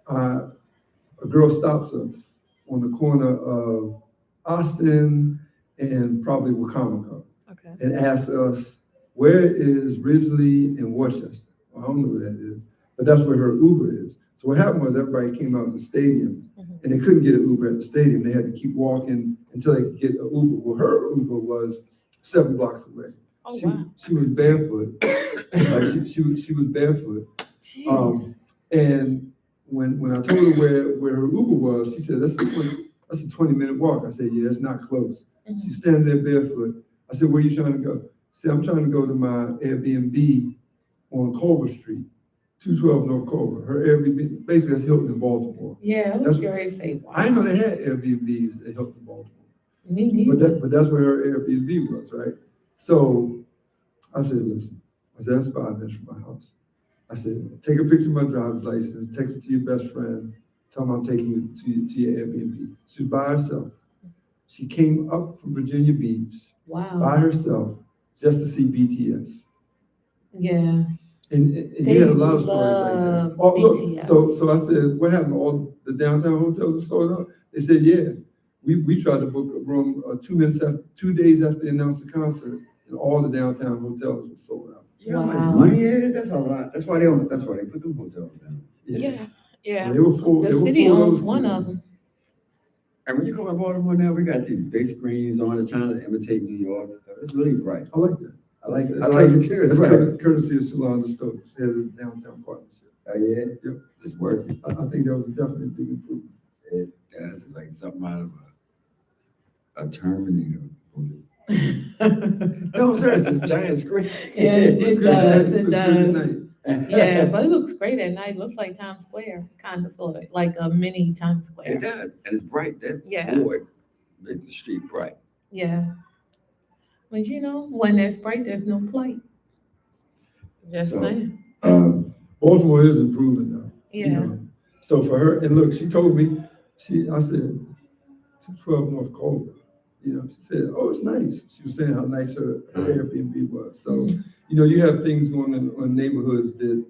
A girl stops us on the corner of Austin and probably Wacomico, Okay. and asks us, where is Ridgely and Worcester? Well, I don't know where that is, but that's where her Uber is. So what happened was everybody came out of the stadium, and they couldn't get an Uber at the stadium. They had to keep walking until they could get an Uber. Well, her Uber was 7 blocks away. Oh She, wow. she was barefoot. Like she was barefoot. Jeez. And when I told her where her Uber was, she said, that's a 20-minute walk. I said, yeah, it's not close. She's standing there barefoot. I said, where are you trying to go? She said, I'm trying to go to my Airbnb on Culver Street, 212 North Culver. Her Airbnb, basically that's Hilton in Baltimore. Yeah, it was very safe. Wow. I didn't know they had Airbnbs at Hilton Baltimore. Me neither. But that's where her Airbnb was, right? So I said, listen, I said, that's 5 minutes from my house. I said, take a picture of my driver's license, text it to your best friend, tell them I'm taking you to your Airbnb. She was by herself. She came up from Virginia Beach Wow. by herself just to see BTS. Yeah. And you had a lot of stories like that. Oh, look, BTS. so I said, what happened? All the downtown hotels are sold out? They said, yeah. We tried to book a room 2 days after they announced the concert, and all the downtown hotels were sold out. You know how Wow. much money it is? That's a lot. That's why they put them hotels down. Yeah. Yeah. They were full. The They were city full owns those one two. of them. And when you come to Baltimore now, we got these big screens on it trying to imitate New York and stuff. It's really bright. I like that. I like it. It's I like it too. That's It's right. courtesy of Shalonda Stokes, head of the downtown partnership. Oh, yeah? Yep. It's working. I think that was definitely a big improvement. It does like something out of a Terminator movie. No, I'm serious. It's giant screen. Yeah, It was it good at does. night. It was good at does. night. Yeah, but it looks great at night. It looks like Times Square, kind of, sort of, like a mini Times It Square. does. And it's bright. That Yeah. board makes the street bright. Yeah. But when there's bright, there's no play. Just So, saying. Baltimore is improving now. Yeah. So for her, and look, she told me, I said, 212 North Culver. She said, oh, it's nice. She was saying how nice her Airbnb was. So, you have things going on neighborhoods that,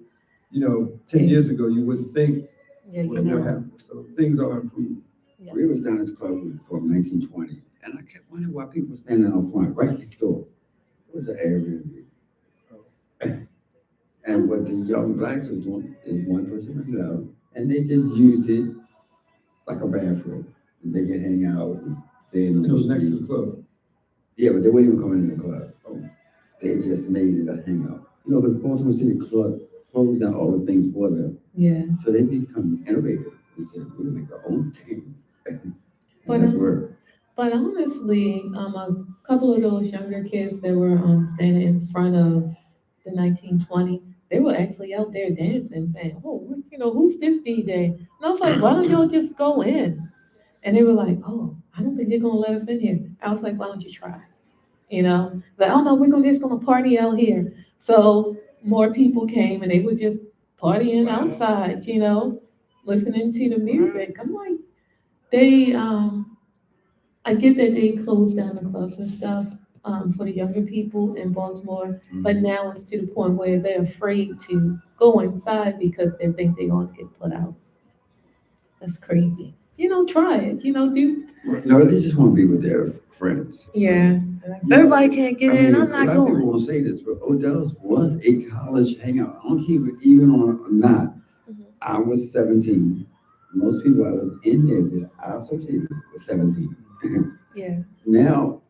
10 years ago, you wouldn't think Yeah, would ever happen. So things are improving. Yeah. We was down this club from 1920, and I kept wondering why people were standing out front right next door. It was an Airbnb. And what the young blacks was doing is one person rented out, and they just used it like a bathroom. They could hang out and stay in the It was next to street. the club. Yeah, but they weren't even coming in the club. Oh, they just made it a hangout. Because Baltimore City Club closed down all the things for them. Yeah. So they become innovative. They said, we'll make our own things. And But, that's where. But honestly, a couple of those younger kids that were standing in front of the 1920, they were actually out there dancing, saying, "Oh, who's this DJ?" And I was like, "Why don't y'all just go in?" And they were like, "Oh, I don't think they're gonna let us in here." I was like, "Why don't you try?" Like, "Oh no, we're just gonna party out here." So more people came, and they were just partying outside, listening to the music. I'm like, I get that they closed down the clubs and stuff for the younger people in Baltimore, but now it's to the point where they're afraid to go inside because they think they're going to get put out. That's crazy. Try it. Do. No, they just want to be with their friends. Yeah. If everybody can't get in, I'm not a lot of people going. won't say this, but Odell's was a college hangout. I don't keep it even on or not. I was 17. Most people I was in there that I associated with 17. Yeah. Now,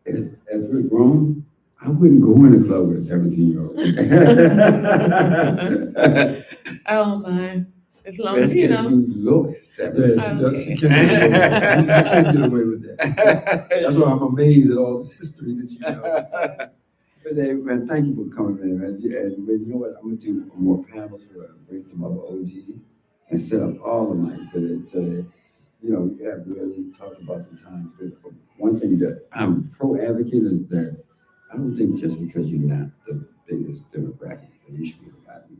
as we're grown, I wouldn't go in a club with a 17-year-old. I don't mind. As long That's as, because you look Yeah, 17. she can't get away with that. That's why I'm amazed at all this history that you know. But man, thank you for coming, man. And you know what? I'm gonna do more panels where I bring some other OGs and set up all the nights so that you know, we have really talked about sometimes that one thing that I'm pro-advocate is that I don't think just because you're not the biggest demographic that you should be forgotten.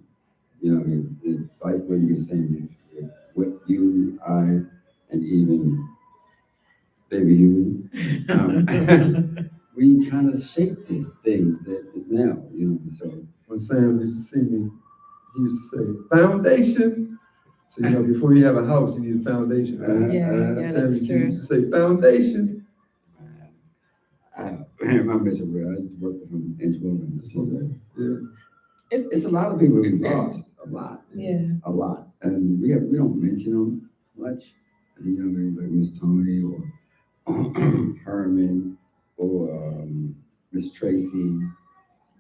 You know what I mean? It's like what you were saying, if what you, I, and even Baby Huey, we kind of shape this thing that is now, you know, so. When Sam used to see me, he used to say, foundation. So, you know, before you have a house, you need a foundation. Right? Yeah, Sam that's true. used to say, foundation. I miss it where I used to work with him in England. Yeah. It's a lot of people we lost, a lot. Yeah. A lot. And we don't mention them much. And, you know what I mean? Like Miss Tony or Herman or Miss Tracy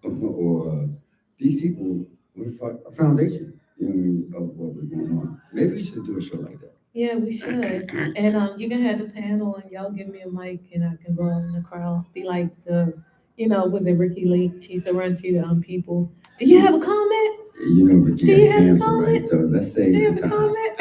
or these people were a foundation, you know what I mean, of what was going on. Maybe we should do a show like that. Yeah, we should. And you can have the panel and y'all give me a mic and I can go out in the crowd. Be like with the Ricky Lake, she used to run to the people. Do you have a comment? You know, Ricky Do you had have a cancer, right? comment? So let's say Do you have a comment?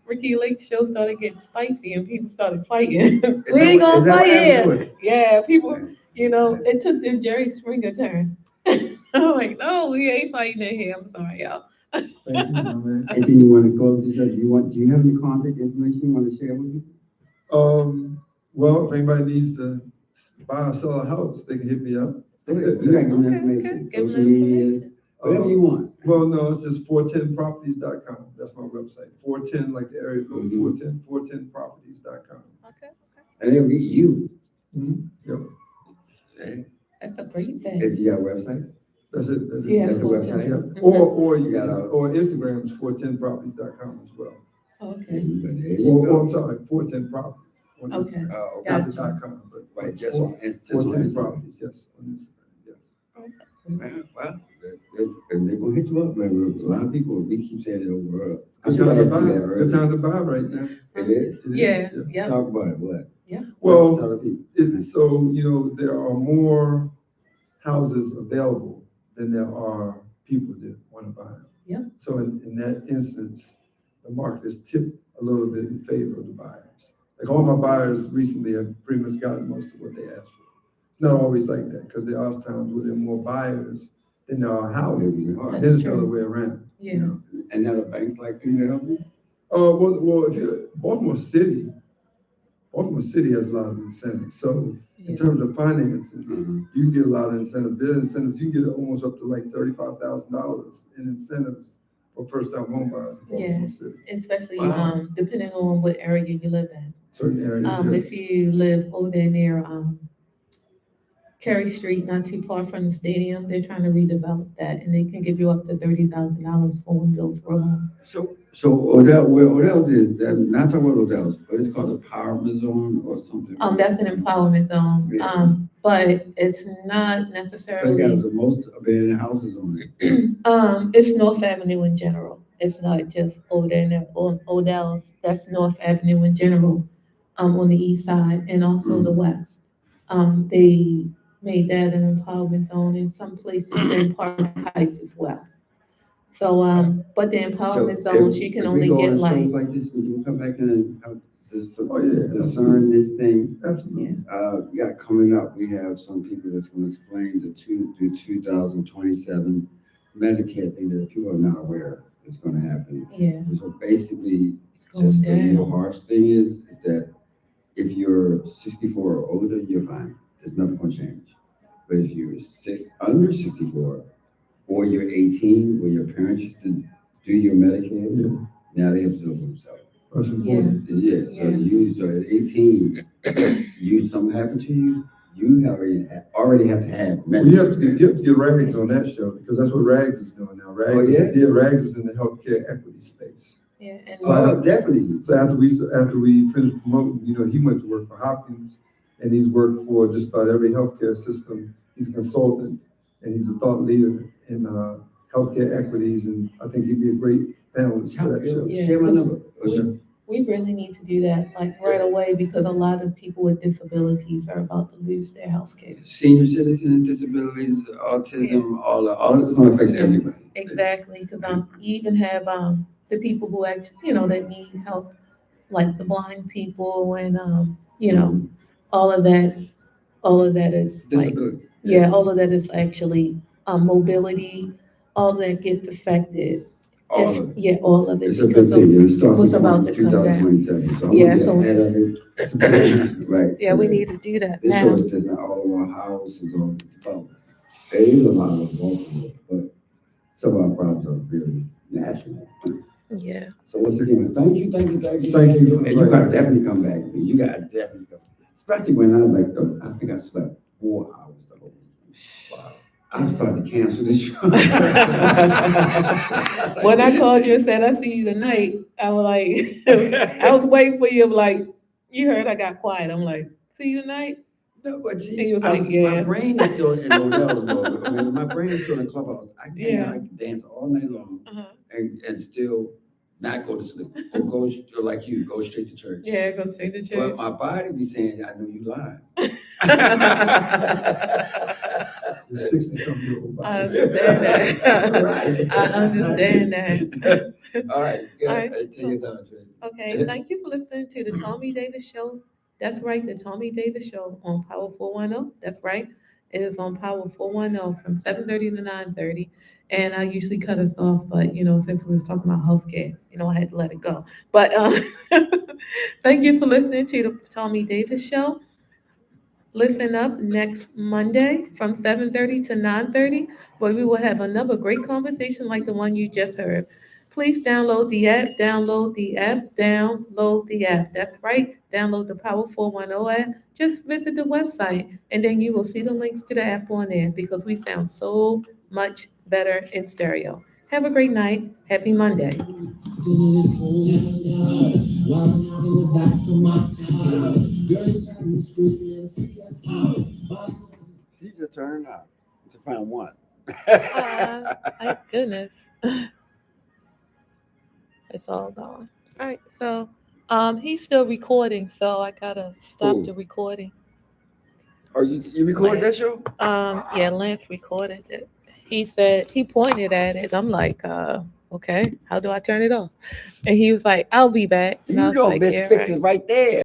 Ricky Lake's show started getting spicy and people started fighting. We ain't gonna fight here. Yeah, people, it took the Jerry Springer turn. I'm like, no, we ain't fighting in here. I'm sorry, y'all. Thank you, my man. And then you want to close this up? Do you have any contact information you want to share with me? Well, if anybody needs to buy or sell a house, they can hit me up. You got to give them information, social media, whatever you want. Well, no, it's just 410properties.com. That's my website. 410, like the area code, 410properties.com. Okay. And they'll get you. Yep. That's a great thing. If you got a website? That's it. Yeah, That's the website. Yeah. Or you got or Instagram is 410properties.com as well. Okay. There you Or go. I'm sorry, 410properties. On Okay. Instagram. Got Not the .com, but Right, just on 410 Instagram. properties, yes, on Instagram, yes. Well, and they're gonna hit you up, man. A lot of people, we keep saying it over. Good time to buy. Good time to buy right now. It is. Yeah. Yeah. Talk about it. What? Yeah. Well, Tell the people. so there are more houses available than there are people that want to buy them. Yeah. So in that instance, the market is tipped a little bit in favor of the buyers. Like all my buyers recently have pretty much gotten most of what they asked for. Not always like that, because there are times where there are more buyers than there are houses. That's Then it's the other way around. Yeah. You know? And now the banks like you to help you? Well, if you're Baltimore City has a lot of incentives. So in terms of financing, you can get a lot of incentives. There's incentives, you can get almost up to like $35,000 in incentives for first-time home buyers in Baltimore City. Especially depending on what area you live in. Certain areas. If you live over there near Carey Street, not too far from the stadium, they're trying to redevelop that, and they can give you up to $30,000 for windows for a home. So Odell, where Odell's is, not talking about Odell's, but it's called the empowerment zone or something. That's an empowerment zone. Yeah. But it's not But necessarily. it got the most abandoned houses on it. It's North Avenue in general. It's not just over there on Odell's. That's North Avenue in general, on the east side and also the west. They made that an empowerment zone in some places in Park Heights as well. So, but the empowerment zones, you can only get like. Shows like this, would you come back and help Yeah, discern this thing? Absolutely. Yeah, coming up, we have some people that's going to explain the 2027 Medicare thing that people are not aware is going to happen. Yeah. So basically, going just the down. real harsh thing is that if you're 64 or older, you're fine. There's nothing going to change. But if you're under 64 or you're 18, where your parents used to do your Medicare, now they have to do it for themselves. That's important. So at 18, something happened to you, you already have to have Well, Medicare. you have to get Rags on that show, because that's what Rags is doing now. Rags Rags is in the healthcare equity space. Yeah, and Definitely. So after we finished promoting, he went to work for Hopkins, and he's worked for just about every healthcare system. He's a consultant, and he's a thought leader in healthcare equities, and I think he'd be a great panelist for that show. Yeah. Share my number. We really need to do that like right away because a lot of people with disabilities are about to lose their health care. Senior citizens, disabilities, autism, all it's gonna affect everybody. Exactly, because you even have the people who actually, that need help, like the blind people and all of that, all of that is like, Disability. yeah, all of that is actually mobility, all that gets affected. All If, of it. yeah, all of it It's a because big of, thing. It starts what's in about to come down. 2027, so I'm Yeah, gonna get so- ahead of it. Right. yeah, so we that need to do that This show now. is just not all around houses or about. There is a lot of local, but some of our problems are really national. Yeah. So once again, thank you. Thank you. And you gotta definitely come back. You gotta definitely come. Especially when I I think I slept 4 hours the whole week. Wow. I started to cancel this show. When I called you and said, I see you tonight, I was like, I was waiting for you. I'm like, you heard I got quiet. I'm like, see you tonight? No, but And see, he was like, my yeah. brain is still in Odell's mode. I mean, my brain is still in Clubhouse. I Yeah. can dance all night long Uh-huh. and still not go to sleep. Or go like you, go straight to church. Yeah, go straight to But church. my body be saying, I know you lying. You're 60-something-year-old I body. understand that. Right. I understand that. All right, yeah, All right, take us out, Tracy. Okay, thank you for listening to the Thommy Davis Show. That's right, the Thommy Davis Show on Power 410. That's right. It is on Power 410 from 7:30 to 9:30. And I usually cut us off, but since we was talking about healthcare, I had to let it go. But thank you for listening to the Thommy Davis Show. Listen up next Monday from 7:30 to 9:30, where we will have another great conversation like the one you just heard. Please download the app, download the app, download the app. That's right, download the Power 410 app. Just visit the website, and then you will see the links to the app on there because we sound so much better in stereo. Have a great night. Happy Monday. She just turned out to find one. Thank goodness. It's all gone. All right, so he's still recording, so I gotta stop Who? the recording. Are you recorded that show? Yeah, Lance recorded it. He said he pointed at it. I'm like, okay, how do I turn it off? And he was like, I'll be back. And I You was know, like, Miss yeah, Fix right. is right there.